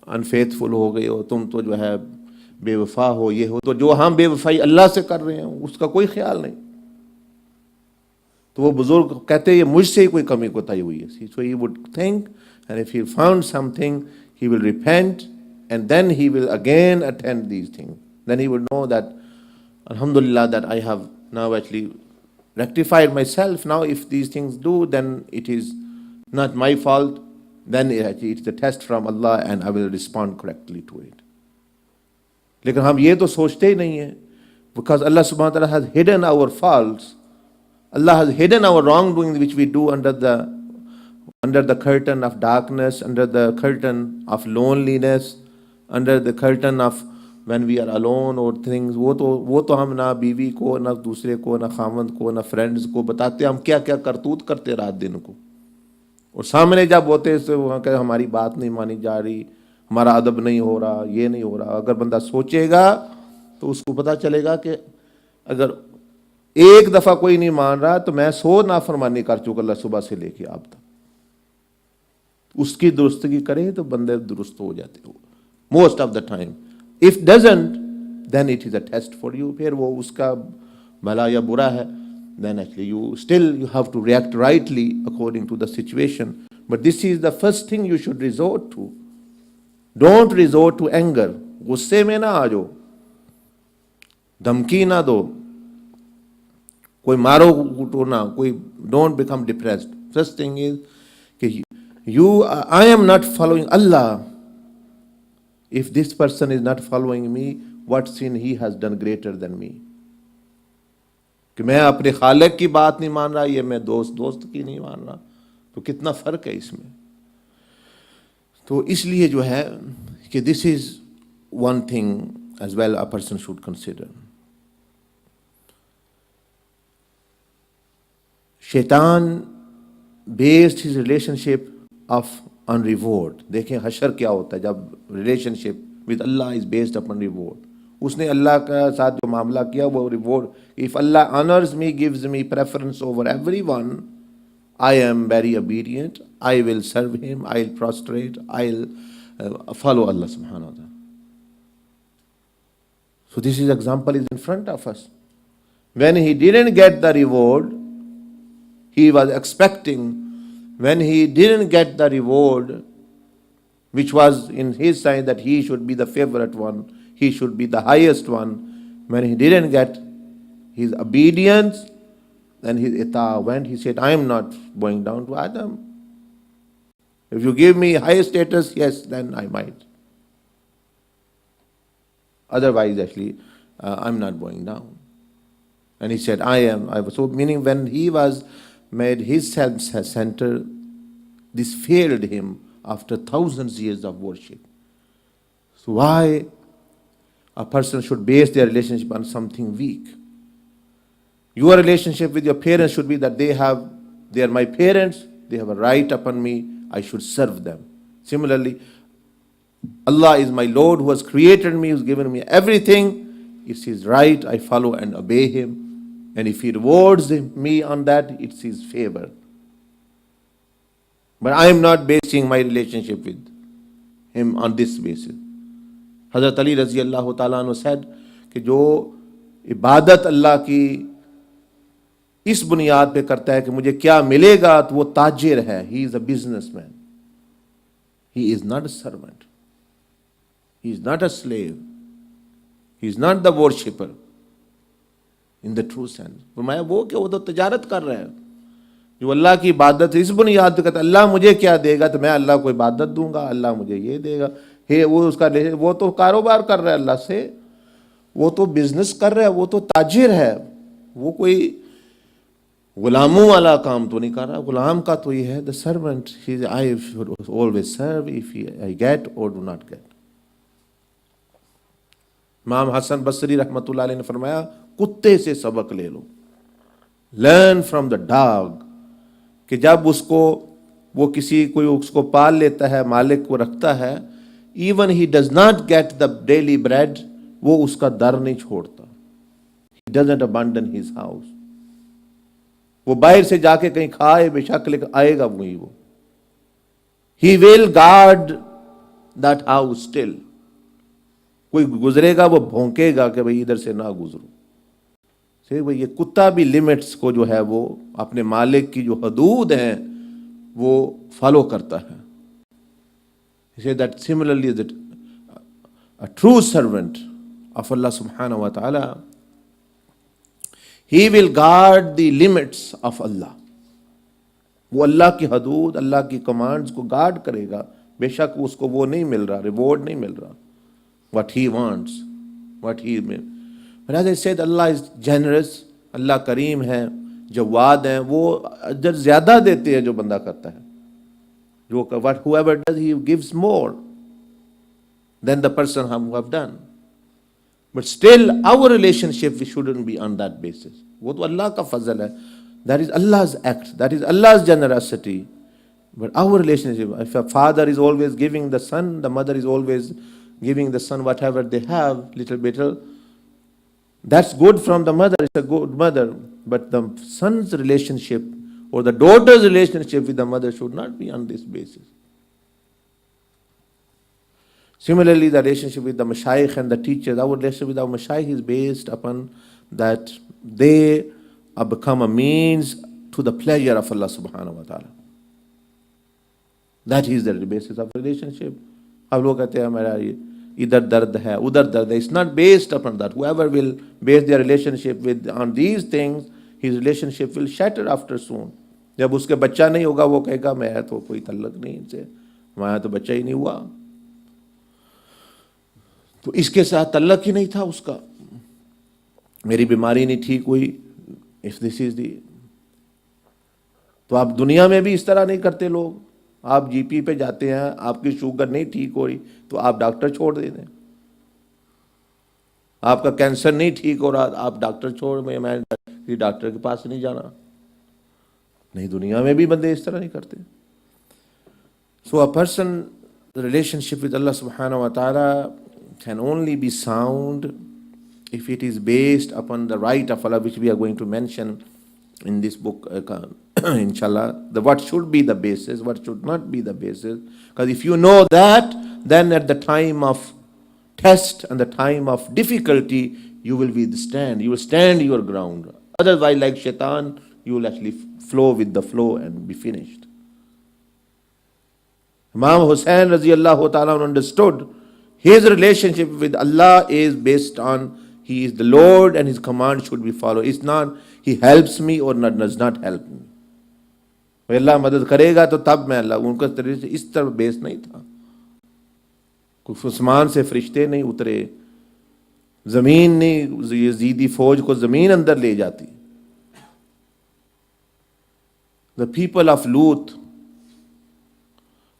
अनफेथफुल हो गए हो, तुम तो जो है बेवफा हो, ये हो, तो जो हम बेवफाई अल्लाह से कर रहे हैं उसका कोई ख्याल नहीं। तो वो बुजुर्ग कहते हैं ये मुझसे ही कोई कमी कोताही हुई है। So he would think, and if he found something, he will repent, and then he will again attend these things. Then he would know that, Alhamdulillah, that I have now actually rectified myself. Now if these things do, then it is not my fault, then it's a test from Allah and I will respond correctly to it. लेकिन हम ये तो सोचते ही नहीं है, because Allah subhanahu wa ta'ala has hidden our faults. Allah has hidden our wrongdoing which we do under the curtain of darkness, under the curtain of loneliness, under the curtain of when we are alone or things. वो तो हम ना बीवी को, ना दूसरे को, ना खामंद को, ना फ्रेंड्स को बताते, हम क्या क्या करतूत करते रात दिन को, और सामने जब होते तो वहाँ के हमारी बात नहीं मानी जा रही, हमारा अदब नहीं हो रहा, ये नहीं हो रहा, अगर बंदा सोचेगा तो उसको पता चलेगा कि अगर एक दफ़ा कोई नहीं मान रहा तो मैं 100 नाफरमानी कर चुका अल्लाह सुबह से लेके अब तक। उसकी दुरुस्तगी करे तो बंदे दुरुस्त हो जाते हो most of the time. If doesn't then it is a test for you, फिर वो उसका भला या बुरा है, then actually you have to react rightly according to the situation. But this is the first thing you should resort to. Don't resort to anger. गुस्से में ना आ जाओ, धमकी ना दो, कोई मारो कूटो ना, कोई don't become depressed. First thing is कि I am not following Allah. If this person is not following me, what sin he has done greater than me? कि मैं अपने खालिक की बात नहीं मान रहा, ये मैं दोस्त की नहीं मान रहा, तो कितना फ़र्क है इसमें। तो इसलिए जो है कि this is one thing as well a person should consider. शैतान based his relationship of on reward. देखें हशर क्या होता है जब relationship with Allah is based upon reward. उसने अल्लाह का साथ जो मामला किया वो reward, if Allah honours me, gives me preference over everyone, I am very obedient, I will serve him, I will prostrate, I will follow Allah सुब्हानहू व तआला। So this is example is in front of us. When he didn't get the reward he was expecting, when he didn't get the reward which was in his sign that he should be the favorite one, he should be the highest one, when he didn't get his obedience and his ita went, he said, I am not going down to Adam. If you give me high status, yes, then I might. Otherwise, actually, I'm not going down. And he said, I was so, meaning when he was made his self-center, this failed him after thousands years of worship. So why a person should base their relationship on something weak? Your relationship with your parents should be that they are my parents, they have a right upon me, I should serve them. Similarly, Allah is my Lord who has created me, who has given me everything. It's his right, I follow and obey him. And if he rewards me on that, it's his favor. But I am not basing my relationship with him on this basis. Hazrat Ali रज़ी अल्लाह ताला अन्हु said कि जो इबादत अल्लाह की इस बुनियाद पे करता है कि मुझे क्या मिलेगा, तो वो ताजिर है, he is a businessman. He is not a servant. He is not a slave. He is not the worshipper. In the true sense फरमाया वो क्या, वो तो तजारत कर रहा है। जो अल्लाह की इबादत इस बुनियाद पे कहता है अल्लाह मुझे क्या देगा तो मैं अल्लाह को इबादत दूंगा, अल्लाह मुझे ये देगा, हे वो उसका वो तो कारोबार कर रहा है अल्लाह से, वो तो बिजनेस कर रहा है, वो तो ताजिर है, वो कोई गुलामों वाला काम तो नहीं कर रहा। गुलाम का तो ये है the servant, I should always serve if I get और do not get. Imam Hasan बसरी रहमतुल्लाह अलैह ने फरमाया कुत्ते से सबक ले लो, लर्न फ्रॉम द डॉग, कि जब उसको वो किसी कोई उसको पाल लेता है, मालिक को रखता है, even he does not get the daily bread, वो उसका दर नहीं छोड़ता, he doesn't abandon his house. वो बाहर से जाके कहीं खाए बेशक लेकर आएगा वही वो, ही will guard that house still. कोई गुजरेगा वो भौंकेगा कि भाई इधर से ना गुजरो। से भाई ये कुत्ता भी लिमिट्स को जो है वो अपने मालिक की जो हदूद हैं वो फॉलो करता है। Say that similarly that a true servant of अल्लाह सुब्हानहू व तआला, he will guard the limits of Allah. वो अल्लाह की हदूद, अल्लाह की कमांड्स को गार्ड करेगा, बेशक उसको वो नहीं मिल रहा, रिवॉर्ड नहीं मिल रहा, what he wants, what he may. But as I said, Allah is generous, अल्लाह करीम है, जवाद है, वो अजर ज्यादा देते हैं जो बंदा करता है। जो what whoever does, he gives more than the person who have done. But still our relationship we shouldn't be on that basis. वो तो अल्लाह का फजल है, that is Allah's act, that is Allah's generosity. But our relationship, if a father is always giving the son, the mother is always giving the son whatever they have, little bit, that's good from the mother, it's a good mother. But the son's relationship or the daughter's relationship with the mother should not be on this basis. Similarly, the relationship with the mashayikh and the teachers, our relationship with our mashayikh is based upon that they have become a means to the pleasure of Allah subhanahu wa ta'ala. That is the basis of relationship. अब लोग कहते हैं हमारा इधर दर्द है उधर दर्द है. It's not based upon that. Whoever will base their relationship with on these things, his relationship will shatter after soon. जब उसके बच्चा नहीं होगा वो कहेगा मैं तो कोई तल्लक नहीं इनसे, हमारा तो बच्चा ही नहीं हुआ, तो इसके साथ तल्लक ही नहीं था उसका, मेरी बीमारी नहीं ठीक हुई. इफ दिस इज दी, तो आप दुनिया में भी इस तरह नहीं करते लोग. आप जीपी पे जाते हैं, आपकी शुगर नहीं ठीक हो रही तो आप डॉक्टर छोड़ देते हैं. आपका कैंसर नहीं ठीक हो रहा, आप डॉक्टर छोड़, मैं डॉक्टर के पास नहीं जाना. नहीं, दुनिया में भी बंदे इस तरह नहीं करते. सो अ पर्सन रिलेशनशिप विद अल्लाह सुब्हानहू व तआला can only be sound if it is based upon the right of Allah, which we are going to mention in this book, inshallah. What should be the basis, what should not be the basis. Because if you know that, then at the time of test and the time of difficulty, you will withstand, you will stand your ground. Otherwise, like shaitan, you will actually flow with the flow and be finished. Imam Hussain Raziyallahu Ta'ala understood his relationship with Allah is based on He is the Lord and His command should be followed. It's not He helps me or not, does not help me. वो अल्लाह मदद करेगा तो तब मैं अल्लाह, उनका तरीके से इस तरह बेस नहीं था. कुछ आसमान से फरिश्ते नहीं उतरे, जमीन नहीं यजीदी फौज को जमीन अंदर ले जाती. द पीपल ऑफ लूत,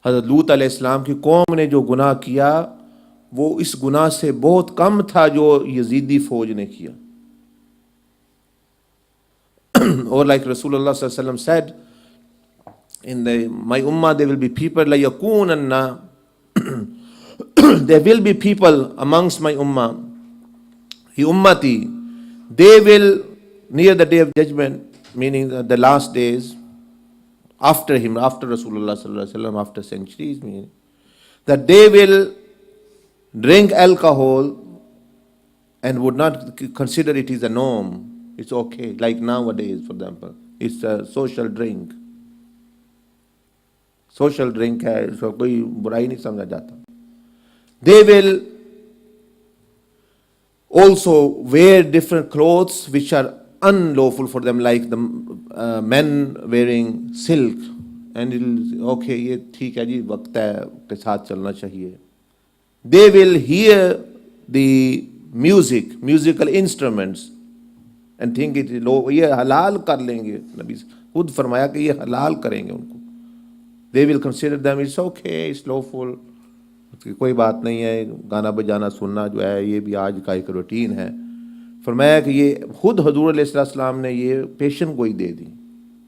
हज़रत लूत अलैहिस्सलाम की कौम ने जो गुनाह किया वो इस गुनाह से बहुत कम था जो यजीदी फौज ने किया. और लाइक रसूलुल्लाह सल्लल्लाहु अलैहि वसल्लम said in my ummah there will be people la yakunanna there will be people amongst my ummah, hi ummati, they will near the day of judgment, meaning the last days, after him, after Rasulullah sallallahu alaihi wasallam, after centuries, meaning that they will drink alcohol and would not consider it is a norm. It's okay. Like nowadays, for example, it's a social drink. Social drink है, इसको कोई बुराई नहीं समझा जाता. They will also wear different clothes which are unlawful for them, like the men wearing silk, and it'll okay, ये ठीक है जी, वक्त है के साथ चलना चाहिए. They will hear the music, musical instruments, and think it is low. ये हलाल कर लेंगे, नबी खुद फरमाया कि ये हलाल करेंगे उनको. They will consider them, it's okay, it's lawful, कोई बात नहीं है, गाना बजाना सुनना जो है ये भी आज का एक रूटीन है. फरमाया कि ये खुद हजूर अलैहिस्सलाम ने ये पेशन गोई दे दी.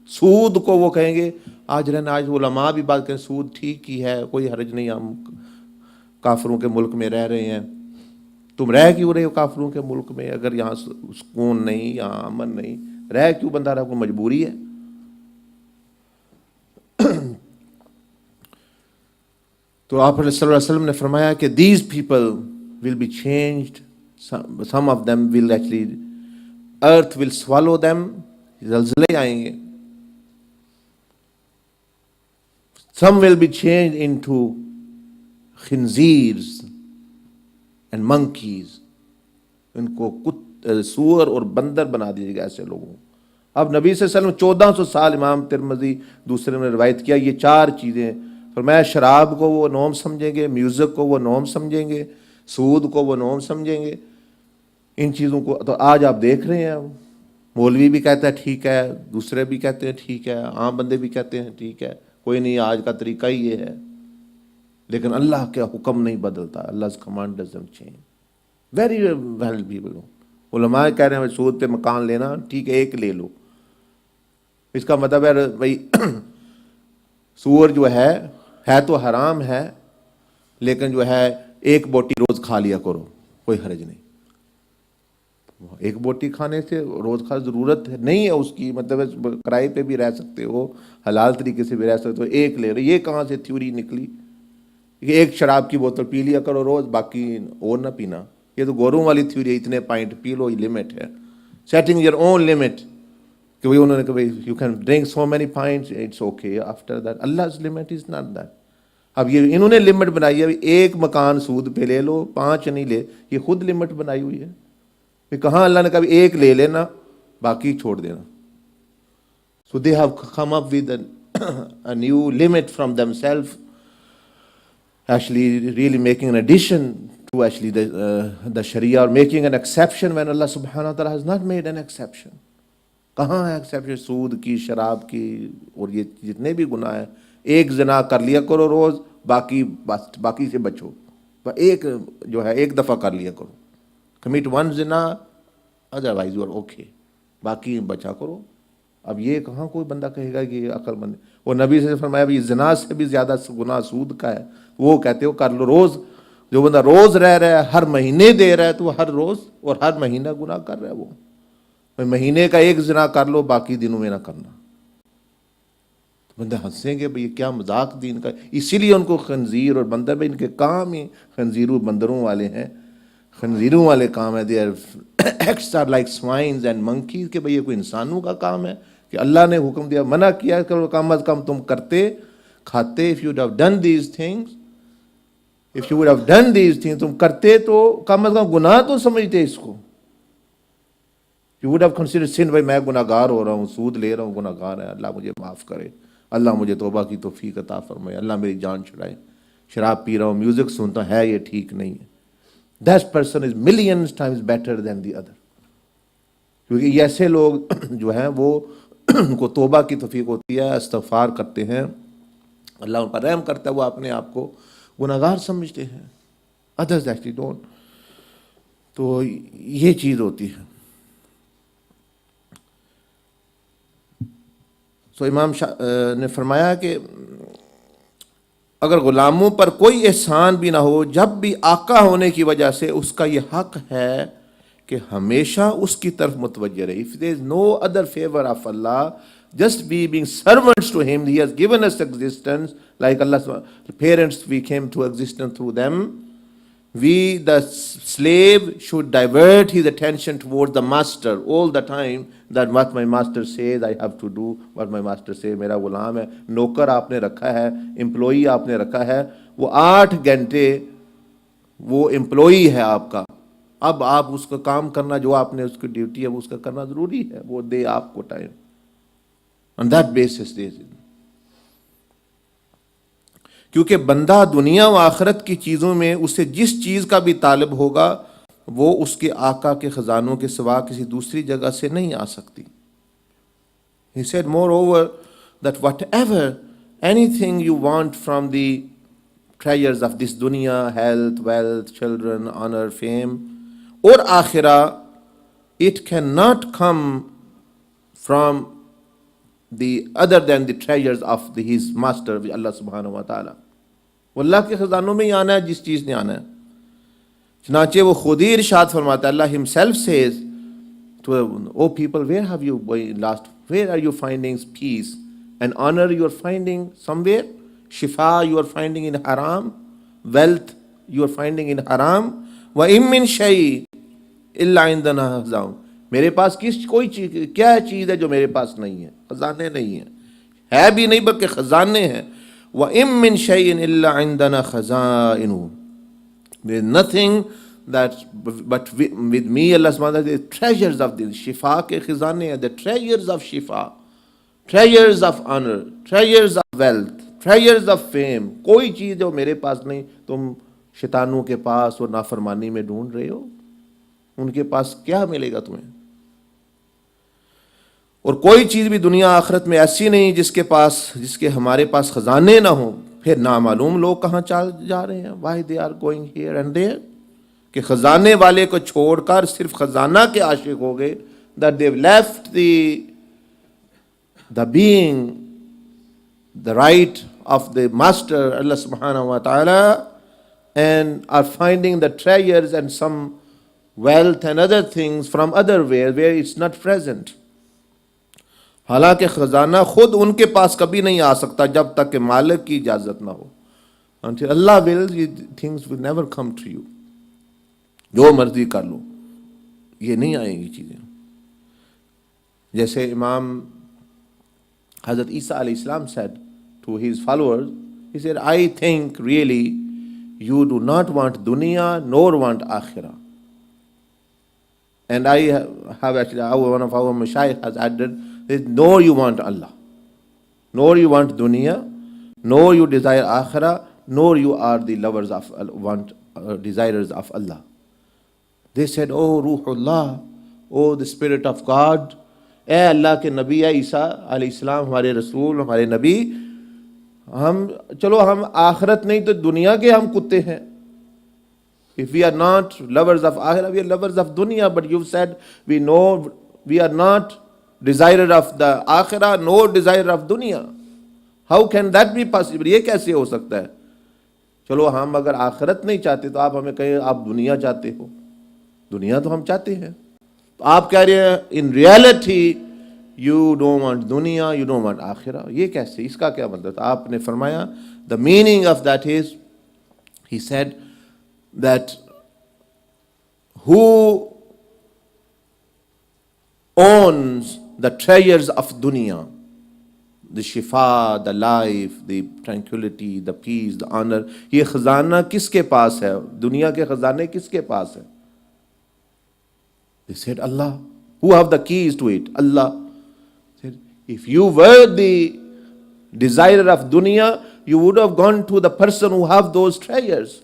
सूद को वो कहेंगे, आज रहना, आज उलमा भी बात करें सूद ठीक ही है, कोई हर्ज नहीं, हम काफिरों के मुल्क में रह रहे हैं. तुम रह क्यों रहे हो काफिरों के मुल्क में, अगर यहाँ सुकून नहीं, यहाँ अमन नहीं, रह क्यों बंदा रहा, कोई मजबूरी है. तो आप सल्लल्लाहु अलैहि वसल्लम ने फरमाया कि these people will be changed, some of them will actually, earth will swallow them, ज़लज़ले आएंगे. Some will be changed into खिंजीर्स and monkeys, इनको सूअर और बंदर बना दीजिएगा ऐसे लोगों. अब नबी सल्लल्लाहु अलैहि वसल्लम 1400 साल, इमाम तिरमिज़ी दूसरे ने रिवायत किया, ये चार चीज़ें. फरमाया शराब को वो नॉर्म समझेंगे, म्यूज़िक को वो नॉर्म समझेंगे, सूद को वो नॉर्म समझेंगे. इन चीज़ों को तो आज आप देख रहे हैं, मौलवी भी कहता है ठीक है, दूसरे भी कहते हैं ठीक है, आम बंदे भी कहते हैं ठीक है, कोई नहीं, आज का तरीका ही ये है. लेकिन अल्लाह का हुक्म नहीं बदलता. Allah command doesn't change. Very well people, उलमा कह रहे हैं सूद पे मकान लेना ठीक है, एक ले लो. इसका मतलब है भाई सूअर जो है तो हराम है, लेकिन जो है एक बोटी रोज खा लिया करो, कोई हर्ज नहीं। एक बोटी खाने से रोज खा जरूरत नहीं है उसकी, मतलब किराए पे भी रह सकते हो, हलाल तरीके से भी रह सकते हो, एक ले रहे। ये कहाँ से थ्योरी निकली कि एक शराब की बोतल पी लिया करो रोज, बाकी और ना पीना? ये तो गोरों वाली थ्योरी है, इतने पॉइंट पी लो, लिमिट है, सेटिंग योर ओन लिमिट। कि भाई उन्होंने कहा भाई you can drink so many points, it's okay, after that Allah's limit is not that. अब ये इन्होंने लिमिट बनाई है, एक मकान सूद पे ले लो, 5 नहीं ले, ये खुद लिमिट बनाई हुई है। कहाँ अल्लाह ने कहा एक ले लेना, बाकी छोड़ देना। So they have come up with a new limit from themselves, actually really making an addition to actually the Sharia, or making an exception when Allah subhanahu wa ta'ala has not made an exception. कहाँ है exception? सूद की, शराब की, और ये जितने भी गुनाह है, एक जना कर लिया करो रोज, बाकी से बचो। एक जो है एक दफ़ा कर लिया करो, कमिट वन जना, अदरवाइज यू आर ओके, बाकी बचा करो। अब ये कहाँ कोई बंदा कहेगा कि ये अक्लमंद? और नबी से फरमाया भी जना से भी ज़्यादा गुनाह सूद का है। वो कहते हो कर लो रोज़। जो बंदा रोज़ रह रहा है, हर महीने दे रहा है, तो हर रोज़ और हर महीना गुनाह कर रहा है। वो महीने का एक जना कर लो, बाकी दिनों में ना करना। तो बंदे हंसेंगे भाई ये क्या मजाक दीन का। इसीलिए उनको खंजीर और बंदर में, इनके काम ही खंजीरों बंदरों वाले हैं, खंजीरों वाले काम है। Their acts are like swines and monkeys, के भाई ये कोई इंसानों का काम है कि अल्लाह ने हुक्म दिया, मना किया करो, कम अज कम तुम करते खाते। If you would have done these things, if you would have done these things, तुम करते तो कम अज कम गुनाह तो समझते इसको। यू वुड हैव कंसीडर्ड सिन, भाई मैं गुनाहगार हो रहा हूँ, सूद ले रहा हूँ, गुनाहगार है, अल्लाह मुझे माफ़ करे, अल्लाह मुझे तौबा की तौफीक अता फरमाए, अल्लाह मेरी जान छुड़ाए। शराब पी रहा हूँ, म्यूजिक सुनता है, ये ठीक नहीं है। That person is millions times better than the other. क्योंकि ये ऐसे लोग जो हैं वो उनको तौबा की तौफीक होती है, इस्तग़फ़ार करते हैं, अल्लाह उन पर रहम करता है, वो अपने आप को गुनाहगार समझते हैं। Others actually don't. तो ये चीज़ होती है। तो इमाम ने फरमाया कि अगर गुलामों पर कोई एहसान भी ना हो, जब भी आका होने की वजह से उसका ये हक है कि हमेशा उसकी तरफ मुतवज्जह रहे। If there is no other favour of Allah, just we being servants to him, he has given us existence, like Allah's parents, we came to existence through them. We, the slave, should divert his attention towards the master all the time, that what my master says I have to do, what my master says। मेरा गुलाम है, नौकर आपने रखा है, employee आपने रखा है, वो 8 घंटे वो एम्प्लॉई है आपका। अब आप उसका काम करना, जो आपने उसकी ड्यूटी है वो उसका करना ज़रूरी है, वो दे आपको टाइम। On that basis दे। क्योंकि बंदा दुनिया व आखिरत की चीज़ों में उसे जिस चीज़ का भी तालिब होगा, वो उसके आका के ख़जानों के सिवा किसी दूसरी जगह से नहीं आ सकती। He said moreover that whatever, anything you want from the treasures of this dunya, health, wealth, children, honor, fame, or akhirah, it cannot come from the other than the treasures of his master Allah subhanahu wa ta'ala। वो अल्लाह के ख़जानों में ही आना है जिस चीज़ ने आना है। चनाचे वो खुद ही इरशाद फरमाता है, Allah himself says to, oh people, where have you lost, where are you finding peace and honor? You are finding somewhere, shifa you are finding in haram, wealth you are finding in haram, wa im min shay illa indana khazan। मेरे पास कोई चीज, क्या चीज़ है जो मेरे पास नहीं है? खजाने नहीं है भी नहीं, बल्कि खजाने हैं। व इम मिन शैइन इल्ला इंदना खजाइनु, there is nothing that but with me, Allah सुब्हानहू व तआला, द ट्रेजर्स ऑफ द शिफा के खजाने हैं, द ट्रेजर्स ऑफ शिफा, treasures of honour, treasures of wealth, treasures of fame. कोई चीज़ जो मेरे पास नहीं, तुम शैतानों के पास और नाफरमानी में ढूंढ रहे हो, उनके पास क्या मिलेगा तुम्हें? और कोई चीज़ भी दुनिया आखिरत में ऐसी नहीं जिसके हमारे पास खजाने ना हो। फिर नामालूम लोग कहाँ चल जा रहे हैं, why they are going here and there, कि खजाने वाले को छोड़कर सिर्फ खजाना के आशिक हो गए, that they have left the being the right of the Master, Allah subhanahu wa ta'ala, and are finding the treasures and some wealth and other things from other where it's not present. हालांकि खजाना खुद उनके पास कभी नहीं आ सकता जब तक कि मालिक की इजाजत ना हो. Until Allah wills, things will never come to you. जो मर्जी कर लो, ये नहीं आएंगी चीजें. जैसे इमाम Hazrat Isa alayhi salam said to his followers, he said, I think really you do not want dunya nor want akhirah. And I have actually, one of our mashayikh has added, nor you want Allah, nor you want dunya, nor you desire akhirah, nor you are the lovers of, desirers of Allah. They said, oh Ruhullah, oh the Spirit of God, ए अल्लाह के नबी है ईसा अलैहिस्सलाम, हमारे रसूल, हमारे नबी, हम आखिरत नहीं तो दुनिया के हम कुत्ते हैं. If we are not lovers of akhirah, we are lovers of dunya. But you've said we know we are not desirer of the akhirah, nor desire of dunya. How can that be possible? ये कैसे हो सकता है? चलो हम अगर आखिरत नहीं चाहते तो आप हमें कहें आप दुनिया चाहते हो. दुनिया तो हम चाहते हैं. तो आप कह रहे हैं in reality you don't want दुनिया, यू डोंट वांट आखिरा. ये कैसे, इसका क्या मतलब? आपने फरमाया the meaning of that is, he said that who owns the treasures of dunya, the shifa, the life, the tranquility, the peace, the honor, ये खजाना किसके पास है? दुनिया के खजाने किसके पास है? They said, Allah. Who have the keys to it? Allah. Said, if you were the desirer of dunya, you would have gone to the person who have those treasures.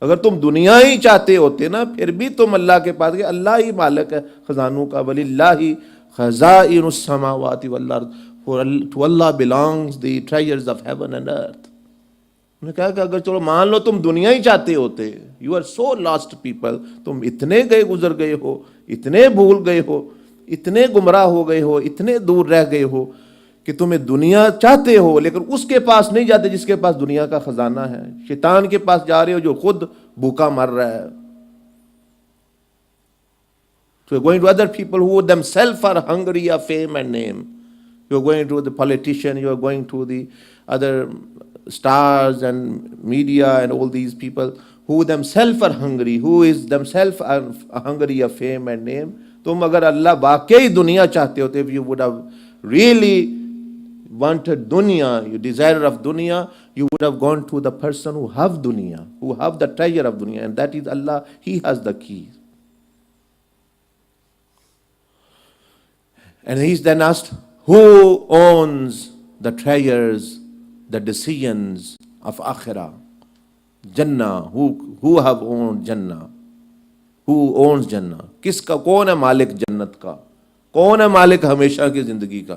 अगर तुम दुनिया ही चाहते होते ना, फिर भी तुम अल्लाह के पास गए. अल्लाह ही मालिक है खजानों का. वलिल्लाहि खज़ाइनुस समावाति वल अर्द. To Allah belongs the treasures of heaven and earth. उन्होंने कहा कि अगर चलो मान लो तुम दुनिया ही चाहते होते, you are so lost people, तुम इतने गए गुजर गए हो, इतने भूल गए हो, इतने गुमराह हो गए हो, इतने दूर रह गए हो कि तुम्हें दुनिया चाहते हो लेकिन उसके पास नहीं जाते जिसके पास दुनिया का खजाना है. शैतान के पास जा रहे हो जो खुद भूखा मर रहा है. So you're going to other people who themselves are hungry of fame and name. You're going to the politician, you're going to the other stars and media and all these people who themselves are hungry, who is themselves are hungry of fame and name. तुम अगर अल्लाह वाकई दुनिया चाहते होते, if you would have really wanted dunya, you desire of dunya, you would have gone to the person who have dunya, who have the treasure of dunya, and that is Allah. He has the keys. And he's then asked, who owns the treasures, the decisions of akhirah? Jannah, who have owned Jannah? Who owns Jannah? किसका, कौन है मालिक जन्नत का? कौन है मालिक हमेशा की जिंदगी का?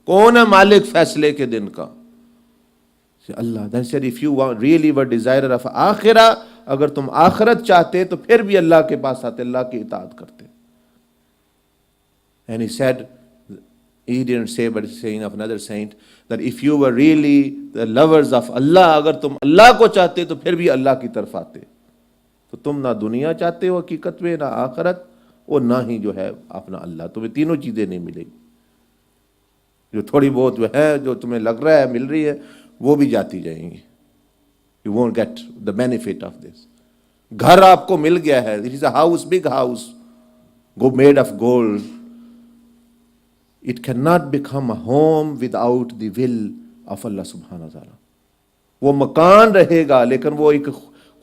कौन है मालिक फैसले के दिन का? अल्लाह. Then said, if you really were desirer of akhirah, अगर तुम आखिरत चाहते तो फिर भी अल्लाह के पास आते, अल्लाह की इताअत करते. And he said, he didn't say, but he's saying of another saint, that if you were really the lovers of Allah, अगर तुम अल्लाह को चाहते तो फिर भी अल्लाह की तरफ आते. तो तुम ना दुनिया चाहते हो हकीकत में, ना आखिरत, और ना ही जो है अपना अल्लाह. तुम्हें तीनों चीजें नहीं मिलेगी. जो थोड़ी बहुत जो है, जो तुम्हें लग रहा है मिल रही है, वो भी जाती जाएंगी. You won't get the benefit of this. घर आपको मिल गया है, it is a house, big house, made of gold. It cannot become a home without the will of Allah subhanahu wa ta'ala. वो मकान रहेगा लेकिन वो एक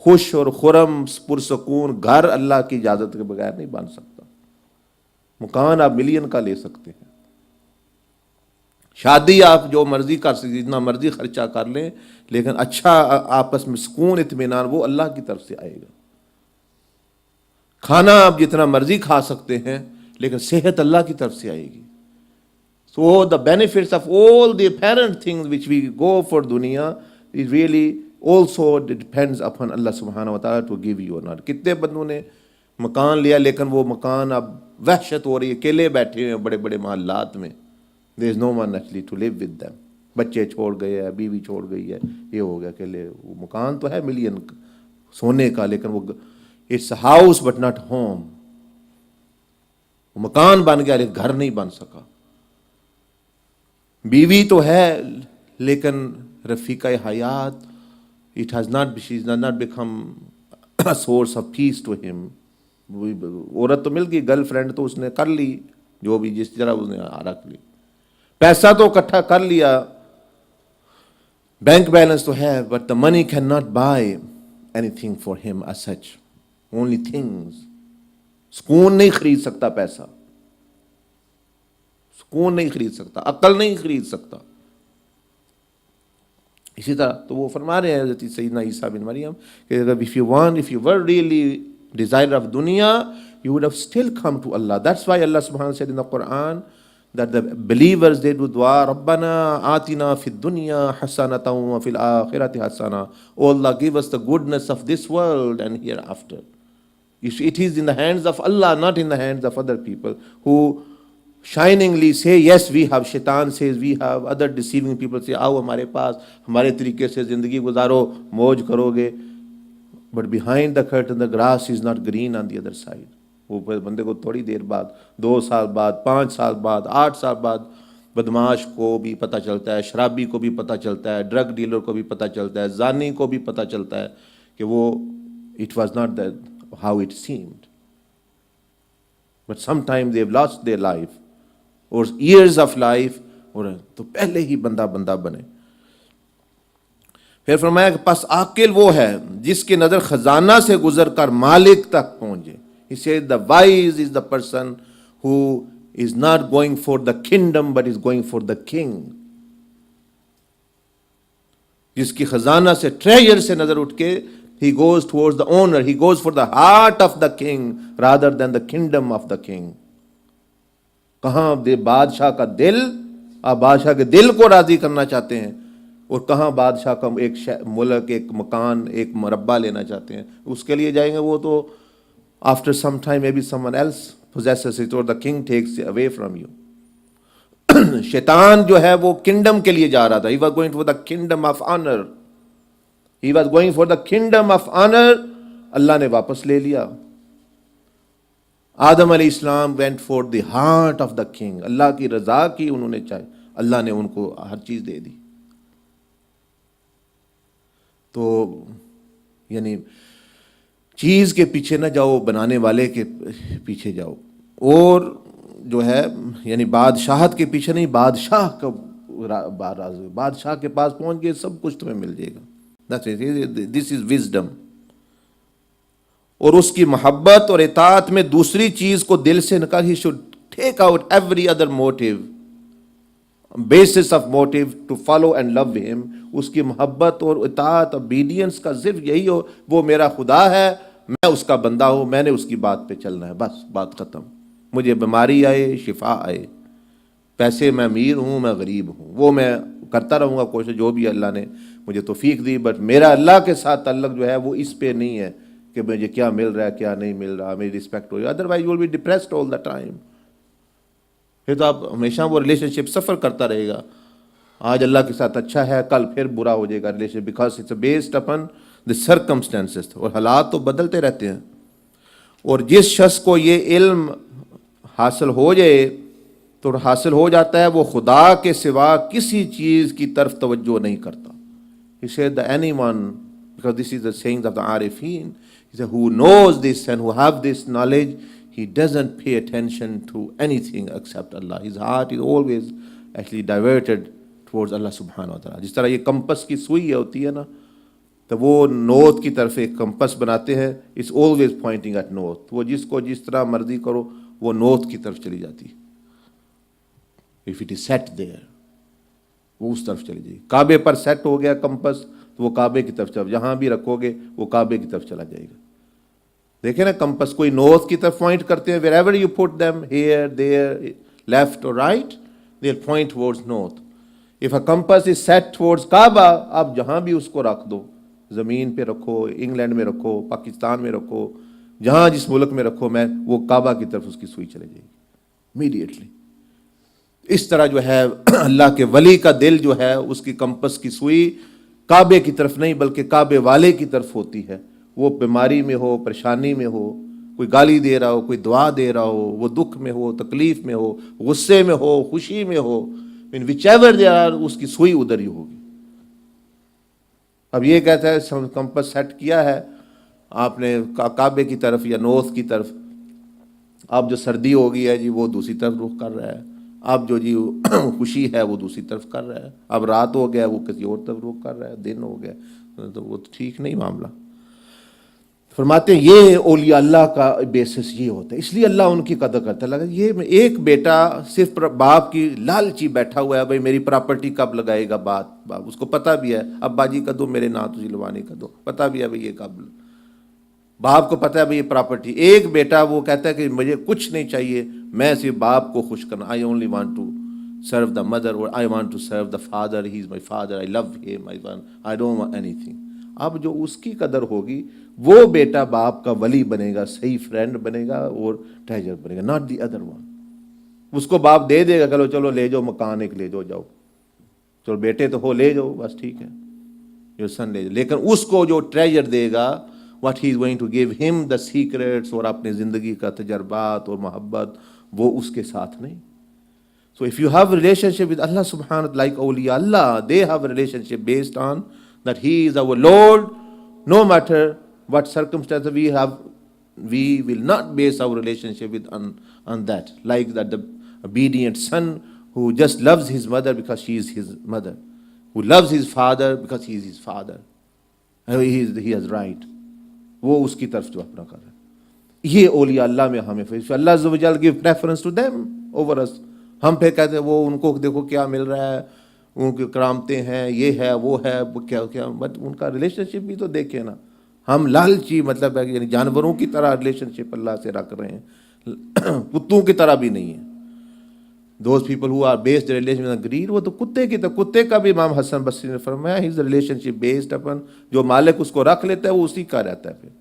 खुश और खुरम पुरसकून घर अल्लाह की इजाजत के बगैर नहीं बन सकता. मकान आप मिलियन का ले सकते हैं, शादी आप जो मर्जी कर सकते, जितना मर्जी खर्चा कर लें, लेकिन अच्छा आपस में सुकून इत्मीनान वो अल्लाह की तरफ से आएगा. खाना आप जितना मर्जी खा सकते हैं लेकिन सेहत अल्लाह की तरफ से आएगी. So the benefits of all the apparent things which we go for dunya is really also depends upon Allah subhanahu wa ta'ala to give you or not. कितने बंदों ने मकान लिया लेकिन वो मकान अब वहशत हो रही है, अकेले बैठे हुए बड़े बड़े मोहल्लात में. There is no one actually to live with them. बच्चे छोड़ गए हैं, बीवी छोड़ गई है, ये हो गया अकेले। वो मकान तो है मिलियन सोने का, लेकिन वो it's house but not home. मकान बन गया लेकिन घर नहीं बन सका। बीवी तो है लेकिन रफीका हयात, it has not, she is not become a source of peace to him. औरत तो मिल गई, गर्लफ्रेंड तो उसने कर ली, जो भी जिस तरह उसने रख ली। पैसा तो इकट्ठा कर लिया, बैंक बैलेंस तो है, but the money can not buy anything for him as such, only things. सुकून नहीं खरीद सकता पैसा, सुकून नहीं खरीद सकता, अक्ल नहीं खरीद सकता। इसी तरह तो वो फरमा रहे हैं हज़रत सैयदना ईसा बिन मरियम कि अगर if you were really desire of दुनिया, you would have still come to Allah. That's why Allah subhanahu wa ta'ala said in the Quran that the believers, they do dua, Rabbana atina fid dunya hasanatan wa fil akhirati hasana. Oh Allah, give us the goodness of this world and hereafter. It is in the hands of Allah, not in the hands of other people who shiningly say yes we have, shaitan says we have, other deceiving people say आओ हमारे पास, हमारे तरीके से जिंदगी गुजारो, मौज करोगे। But behind the curtain the grass is not green on the other side. वो बंदे को थोड़ी देर बाद, 2 साल बाद, 5 साल बाद, 8 साल बाद बदमाश को भी पता चलता है, शराबी को भी पता चलता है, ड्रग डीलर को भी पता चलता है, जानी को भी पता चलता है कि वो it was not that how it seemed, but sometime they have lost their life और ईयर्स ऑफ लाइफ, और तो पहले ही बंदा बंदा बने। फिर फरमाया कि पास आकिल वो है जिसकी नजर खजाना से गुजर कर मालिक तक पहुंचे। He said the wise is the person who is not going for the kingdom but is going for the king. जिसकी खजाना से, ट्रेजर से नजर उठ के he goes towards the owner, he goes for the heart of the king rather than the kingdom of the king. कहां दे बादशाह का दिल, आप बादशाह के दिल को राजी करना चाहते हैं, और कहां बादशाह का एक मुल्क, एक मकान, एक मरब्बा लेना चाहते हैं, उसके लिए जाएंगे। वो तो after some time maybe someone else possesses it or the king takes it away from you. शैतान जो है वो किंगडम के लिए जा रहा था, he was going for the kingdom of honor, he was going for the kingdom of honor, अल्लाह ने वापस ले लिया। आदम अलैहिस्सलाम went for the heart of the king, अल्लाह की रजा की उन्होंने चाहे, अल्लाह ने उनको हर चीज दे दी। तो यानी चीज के पीछे ना जाओ, बनाने वाले के पीछे जाओ, और जो है यानी बादशाहत के पीछे नहीं, बादशाह का बादशाह के पास पहुंच गए सब कुछ तुम्हें मिल जाएगा। This is wisdom. और उसकी मोहब्बत और इताअत में दूसरी चीज को दिल से निकाल, he should take out every other motive, basis of motive to follow and love him. उसकी मोहब्बत और इताअत, ओबीडियंस का सिर्फ यही हो, वो मेरा खुदा है, मैं उसका बंदा हूं, मैंने उसकी बात पे चलना है, बस बात खत्म। मुझे बीमारी आए, शिफा आए, पैसे मैं अमीर हूं, मैं गरीब हूं, वो मैं करता रहूंगा कोशिश, जो भी अल्लाह ने मुझे तौफीक दी, बट मेरा अल्लाह के साथ ताल्लुक जो है वो इस पे नहीं है कि मुझे क्या मिल रहा है क्या नहीं मिल रहा, मेरी रिस्पेक्ट हो रही है, otherwise you will be depressed all the time. फिर तो आप हमेशा वो रिलेशनशिप सफ़र करता रहेगा, आज अल्लाह के साथ अच्छा है, कल फिर बुरा हो जाएगा relationship, because it's based upon the circumstances, और हालात तो बदलते रहते हैं। और जिस शख्स को ये इल्म हासिल हो जाए तो हासिल हो जाता है, वो खुदा के सिवा किसी चीज़ की तरफ तवज्जो नहीं करता। He said that anyone, because this is the sayings of the Arifin, he said, who knows this and who have this knowledge, he doesn't pay attention to anything except Allah. His heart is always actually diverted towards Allah subhanahu wa ta'ala. जिस तरह ये compass की सुई होती है ना, तो वो नॉर्थ की तरफ एक कंपस बनाते हैं, it's always Poynting eight north. वो जिसको जिस तरह मर्जी करो वो नॉर्थ की तरफ चली जाती है। If it is set there, वो उस तरफ चली जाएगी। काबे पर सेट हो गया कंपस तो वो काबे की तरफ चल, जहां भी रखोगे वो काबे की तरफ चला जाएगा। देखे ना कंपस, कोई नॉर्थ की तरफ पॉइंट करते हैं, wherever you put them, here there left और right, they will point towards north. If a compass is set towards Kaaba, आप जहां भी उसको रख दो, जमीन पे रखो, इंग्लैंड में रखो, पाकिस्तान में रखो, जहां जिस मुल्क में रखो, मैं वो काबा की तरफ उसकी सुई चले जाएगी इमीडिएटली। इस तरह जो है अल्लाह के वली का दिल जो है उसकी कंपस की सुई काबे की तरफ नहीं बल्कि काबे वाले की तरफ होती है। वो बीमारी में हो, परेशानी में हो, कोई गाली दे रहा हो, कोई दुआ दे रहा हो, वो दुख में हो, तकलीफ में हो, गुस्से में हो, खुशी में हो, इन विच एवर दे आर, उसकी सुई उधर ही होगी। अब ये कहता है कंपस सेट किया है आपने काबे की तरफ या नॉर्थ की तरफ, अब जो सर्दी हो गई है जी वो दूसरी तरफ रुख कर रहा है, अब जो जी खुशी है वो दूसरी तरफ कर रहा है, अब रात हो गया वो किसी और तरफ रुख कर रहा है, दिन हो गया, तो वो ठीक नहीं मामला। फरमाते हैं ये औलिया अल्लाह का बेसिस ये होता है, इसलिए अल्लाह उनकी कदर करता है। लगा ये एक बेटा सिर्फ बाप की लालची बैठा हुआ है, भाई मेरी प्रॉपर्टी कब लगाएगा बाप, उसको पता भी है अब बाजी कर दो मेरे ना तुझे लवानी कर दो, पता भी है भाई ये कब, बाप को पता है भाई ये प्रॉपर्टी। एक बेटा वो कहता है कि मुझे कुछ नहीं चाहिए, मैं सिर्फ बाप को खुश करना, I only want to serve the mother और I want to serve the father, he is my father, I love him, I don't want anything. अब जो उसकी कदर होगी वो बेटा बाप का वली बनेगा, सही फ्रेंड बनेगा और ट्रेजर बनेगा, नॉट द अदर वन। उसको बाप दे देगा, चलो चलो ले जाओ मकान एक ले जाओ, चलो बेटे तो हो ले जाओ बस ठीक है, योर सन ले जाओ, लेकिन उसको जो ट्रेजर देगा what he is going to give him the secrets और अपने ज़िंदगी का तजर्बात और मोहब्बत वो उसके साथ नहीं। So if you have a relationship with Allah subhanahu wa ta'ala like awliya Allah, they have a relationship based on that He is our Lord, no matter what circumstances we have, we will not base our relationship with on that. Like that the obedient son who just loves his mother because she is his mother, who loves his father because he is his father, he has right, वो उसकी तरफ जो अपना कर रहा है। ये औलिया अल्लाह में हमें अल्लाह अज़्ज़ व जल give preference to them over us. हम फिर कहते हैं वो उनको देखो क्या मिल रहा है, उनके करामते हैं, ये है वो है, वो क्या क्या, बट उनका रिलेशनशिप भी तो देखे ना। हम लालची मतलब है यानी जानवरों की तरह रिलेशनशिप अल्लाह से रख रहे हैं, कुत्तों की तरह भी नहीं है। Those people who are based relation with greed, वो तो कुत्ते की तरह, कुत्ते का भी इमाम हसन बसरी ने फरमाया हिज रिलेशनशिप बेस्ड अपन, जो मालिक उसको रख लेता है वो उसी का रहता है, फिर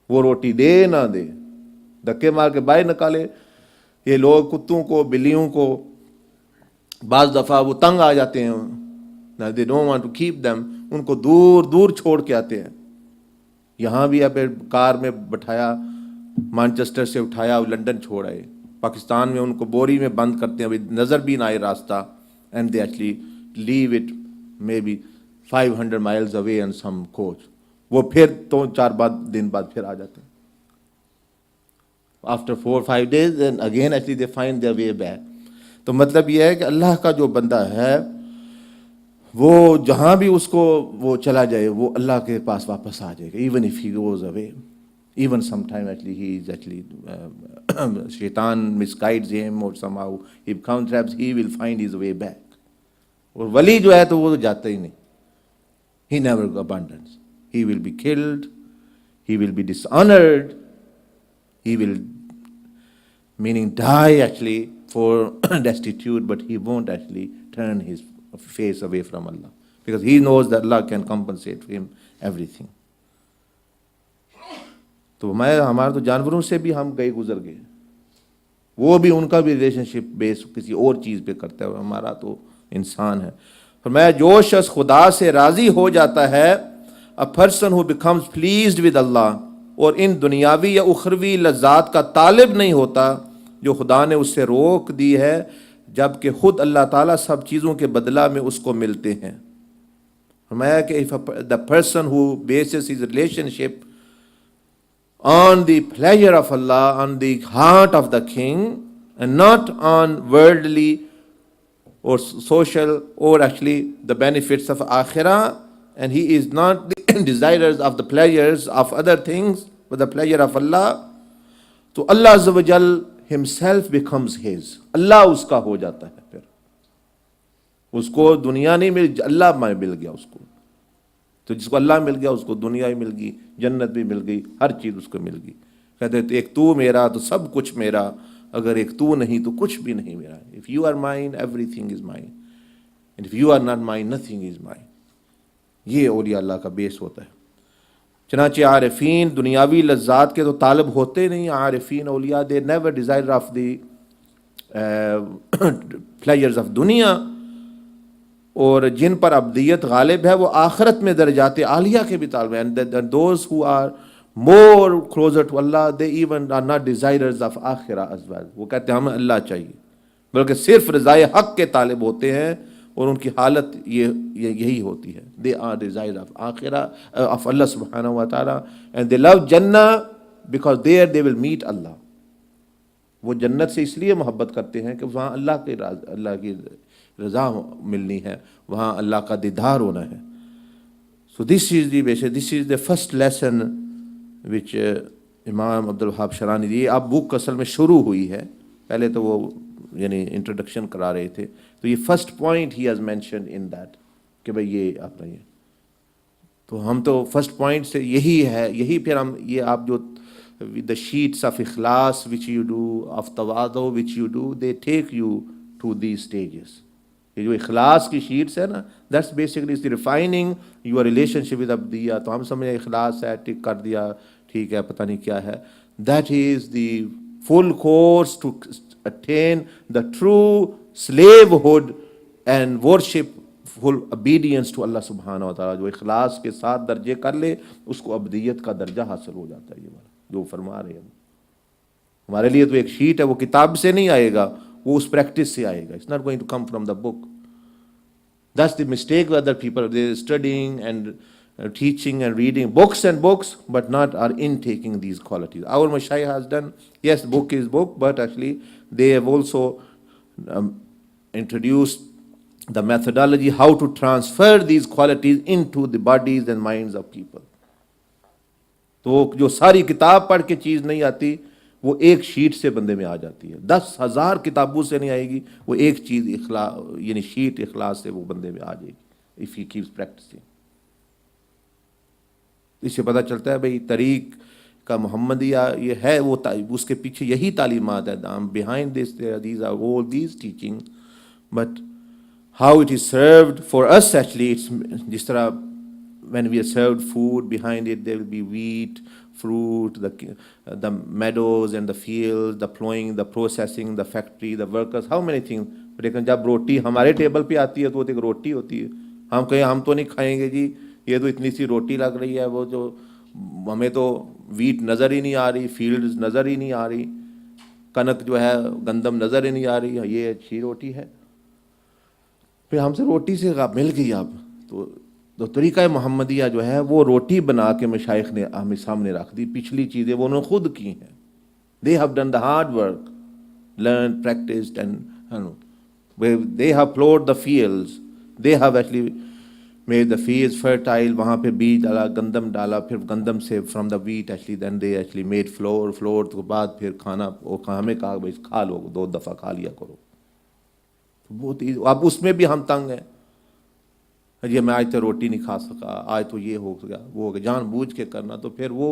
वो रोटी दे ना दे, धक्के मार के बाहर निकाले। ये लोग कुत्तों को बिल्लियों को बाज दफ़ा वो तंग आ जाते हैं, they don't want to keep them, उनको दूर दूर छोड़ के आते हैं। यहाँ भी अब कार में बैठाया, मैनचेस्टर से उठाया लंदन छोड़ आए, पाकिस्तान में उनको बोरी में बंद करते हैं, अभी नज़र भी ना आए रास्ता, and they actually leave it may be 500 miles away and some coach, वो फिर तो 4 दिन बाद फिर आ जाते हैं। After 4-5 days and again actually they find their way back. तो मतलब ये है कि अल्लाह का जो बंदा है वो जहाँ भी उसको वो चला जाए वो अल्लाह के पास वापस आ जाएगा, even if he goes away, even sometime actually he is actually shaitan misguides him or somehow he becomes traps, he will find his way back। और वली जो है तो वो तो जाता ही नहीं, he never abandons, he will be killed, he will be dishonored, he will meaning die actually for destitute, but he won't actually turn his face away from Allah because he knows that Allah can compensate for him everything। तो हमारे तो जानवरों से भी हम गए गुजर गए, वो भी उनका भी रिलेशनशिप बेस किसी और चीज़ पे करता है, हमारा तो इंसान है। फरमाया जो शख्स खुदा से राज़ी हो जाता है, a person who becomes pleased with Allah, और इन दुनियावी या उखरवी लज्जात का तालिब नहीं होता जो खुदा ने उससे रोक दी है, जबकि खुद अल्लाह ताला सब चीज़ों के बदला में उसको मिलते हैं। फरमाया कि the person who basis his relationship on the pleasure of Allah, on the heart of the king, and not on worldly or social or actually the benefits of akhirah, and he is not the desirers of the pleasures of other things but the pleasure of Allah, तो Allah Azza wa Jal himself becomes his, Allah उसका हो जाता है, फिर उसको दुनिया नहीं मिल, अल्लाह में मिल गया उसको। तो जिसको अल्लाह मिल गया उसको दुनिया ही मिल गई, जन्नत भी मिल गई, हर चीज़ उसको मिल गई। कहते हैं एक तू मेरा तो सब कुछ मेरा, अगर एक तू नहीं तो कुछ भी नहीं मेरा। If you are mine everything is mine, and if you are not mine nothing is mine. ये औलिया अल्लाह का बेस होता है। चनाचे आरिफीन दुनियावी लज्जात के तो तालब होते नहीं। आरिफीन औलिया they never desire of the pleasures of दुनिया, और जिन पर अब्दियत गालिब है वो आखिरत में दर्जात आलिया के भी तालब हैं। And those who are more closer to Allah they even are not desirers of आखिरा एज वेल। वो कहते हैं हमें अल्लाह चाहिए, बल्कि सिर्फ रज़ाए हक के तालिब होते हैं, और उनकी हालत यही होती है। दे आर डिजायर ऑफ आखिरा ऑफ अल्लाह सुब्हानहू व तआला, एंड दे लव जन्नह because there they will meet Allah. वो जन्नत से इसलिए मोहब्बत करते हैं कि वहाँ अल्लाह की रज़ा मिलनी है, वहाँ अल्लाह का दीदार होना है। So this is the basic, this is the first lesson which इमाम अब्दुल वहाब शरानी, ये अब बुक असल में शुरू हुई है, पहले तो वो यानी इंट्रोडक्शन करा रहे थे। तो ये first point he has mentioned in that कि भाई ये आपका ये, तो हम तो फर्स्ट पॉइंट से यही है, यही फिर हम ये आप जो द शीट्स ऑफ इखलास विच यू डू, ऑफ तवादो which you do, they take you to these stages. ये जो इखलास की शीट्स है ना, that's basically is refining your relationship with अब्दिया। तो हम समझे इखलास है, टिक कर दिया, ठीक है, पता नहीं क्या है। That is the full course to attain the true slavehood and worshipful obedience to Allah सुब्हानहू व तआला। जो इखलास के साथ दर्जे कर ले, उसको अब्दियत का दर्जा हासिल हो जाता है। ये जो फरमा रहे हैं हमारे लिए तो एक शीट है, वो किताब से नहीं आएगा, वो उस प्रैक्टिस से आएगा। It's not going to come from the book. That's the mistake other people, they studying and teaching and reading books and books, but not are in taking these qualities. Our Mashayikh has done, yes, book is book, but actually they have also introduced the methodology how to transfer these qualities into the bodies and minds of people. तो जो सारी किताब पढ़ के चीज़ नहीं आती, वो एक शीट से बंदे में आ जाती है। 10,000 किताबों से नहीं आएगी, वो एक चीज़ यानी शीट इखलास से वो बंदे में आ जाएगी, इफ़ ही कीप्स प्रैक्टिसिंग। इससे पता चलता है भाई तरीक का मोहम्मदिया ये है, वो उसके पीछे यही तालीमात है। Behind this these are all these teaching, but how it is served for us actually, it's जिस तरह when we are served food, behind it there will be wheat, fruit, the meadows and the fields, the plowing, the processing, the factory, the workers, how many things। लेकिन जब रोटी हमारे table पे आती है तो वो एक रोटी होती है। हम कहें हम तो नहीं खाएंगे जी, ये तो इतनी सी रोटी लग रही है, वो जो हमें तो वीट नज़र ही नहीं आ रही, फील्ड्स नज़र ही नहीं आ रही, कनक जो है गंदम नज़र ही नहीं आ रही, ये अच्छी रोटी है। फिर हमसे रोटी से मिल गई अब तो तरीक़ा मोहम्मदिया जो है वो रोटी बना के मशाइख ने हमें सामने रख दी। पिछली चीज़ें वो उन्होंने खुद की हैं। They have done the hard work, learn, practised and they have ploughed the fields, they have actually made the fields fertile. वहाँ पे बीज डाला, गंदम डाला, फिर गंदम से from the wheat actually then they actually made flour के बाद फिर खाना, वो हमें कहा भाई खा लो, 2 दफ़ा खा लिया करो। तो बहुत ही अब उसमें भी हम तंग हैं। ये मैं आज तो रोटी नहीं खा सका, आज तो ये हो गया, वो हो गया, जानबूझ के करना। तो फिर वो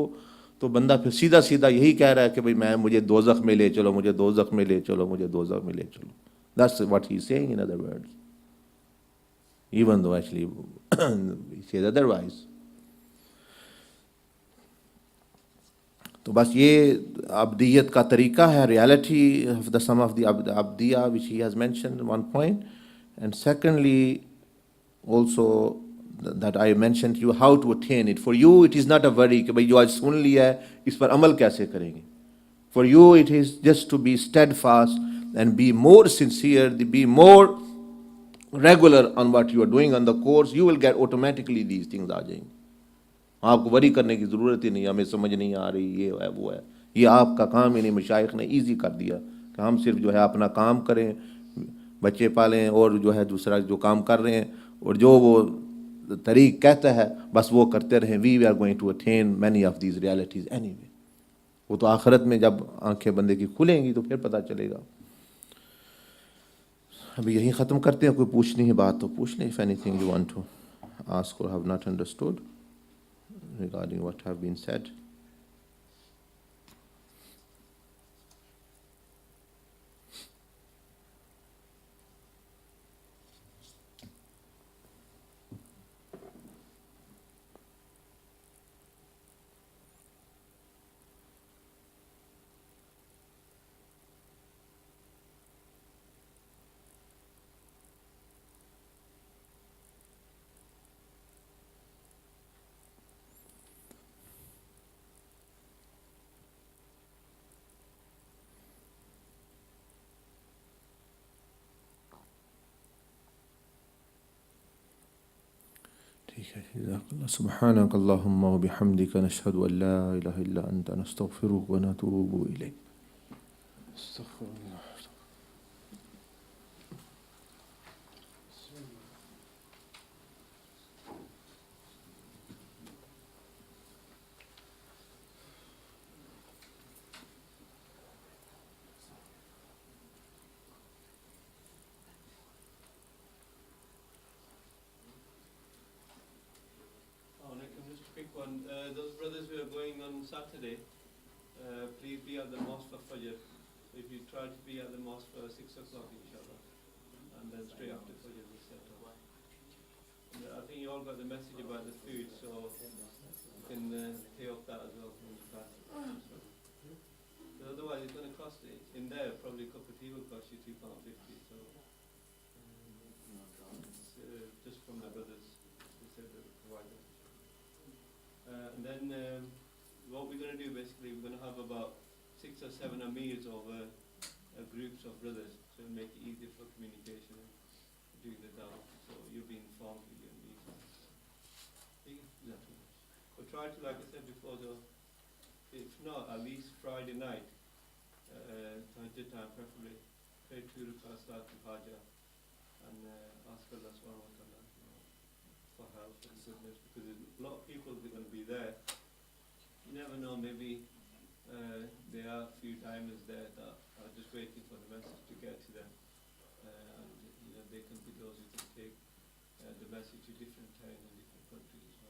तो बंदा फिर सीधा सीधा यही कह रहा है कि भाई मुझे दोज़ख में ले चलो, मुझे दोज़ख में ले चलो, मुझे दोज़ख में ले चलो। That's what he is saying in other words, even though actually he says otherwise। तो बस ये अब्दियत का तरीका है, reality of the sum of the अब्दिया which he has mentioned one point. And secondly also that I mentioned to you how to attain it. For you it is not a worry कि भाई जो आज सुन लिया है इस पर अमल कैसे करेंगे। For you it is just to be steadfast and be more sincere, be more regular on what you are doing on the course. You will get automatically these things आ जाएंगे। आपको वरी करने की ज़रूरत ही नहीं, हमें समझ नहीं आ रही, ये है वो है, ये आपका काम ही नहीं। मशाइख ने ईजी कर दिया कि हम सिर्फ जो है अपना काम करें, बच्चे पालें, और जो है दूसरा जो काम कर रहे हैं और जो वो तरीक़ कहता है बस वो करते रहें। We are going to attain many of these realities anyway. वो तो आखिरत में जब आंखें बंदे की खुलेंगी तो फिर पता चलेगा। अभी यहीं ख़त्म करते हैं। कोई पूछनी है बात तो पूछ लें। If anything you want to ask or have not understood regarding what have been said. جزاك الله. سبحانك اللهم وبحمدك نشهد أن لا إله إلا أنت نستغفرك ونتوب إليك. استغفر الله. Just a quick one. Those brothers who are going on Saturday, please be at the mosque for Fajr. If you try to be at the mosque for 6 o'clock, inshallah, and then straight after Fajr we set up. And, I think you all got the message about the food, so you can pay off that as well when you pass. But otherwise, it's going to cost it. In there, probably a cup of tea will cost you £2.50. So it's just from the brothers who said they would provide them. And then what we're going to do basically, we're going to have about 6 or 7 amirs of groups of brothers, so it'll make it easier for communication and doing the dawah. So you'll be informed with your meetings. Exactly. But try to, like I said before, though, if not, at least Friday night, Tahajjud time preferably, pray 2 rakats Salatul Hajjah and ask Allah subhanahu wa ta'ala for help and goodness, because a lot of people are going to be there. You never know, maybe there are a few diamonds there that are just waiting for the message to get to them, and they can be those who can take the message to different towns and different countries.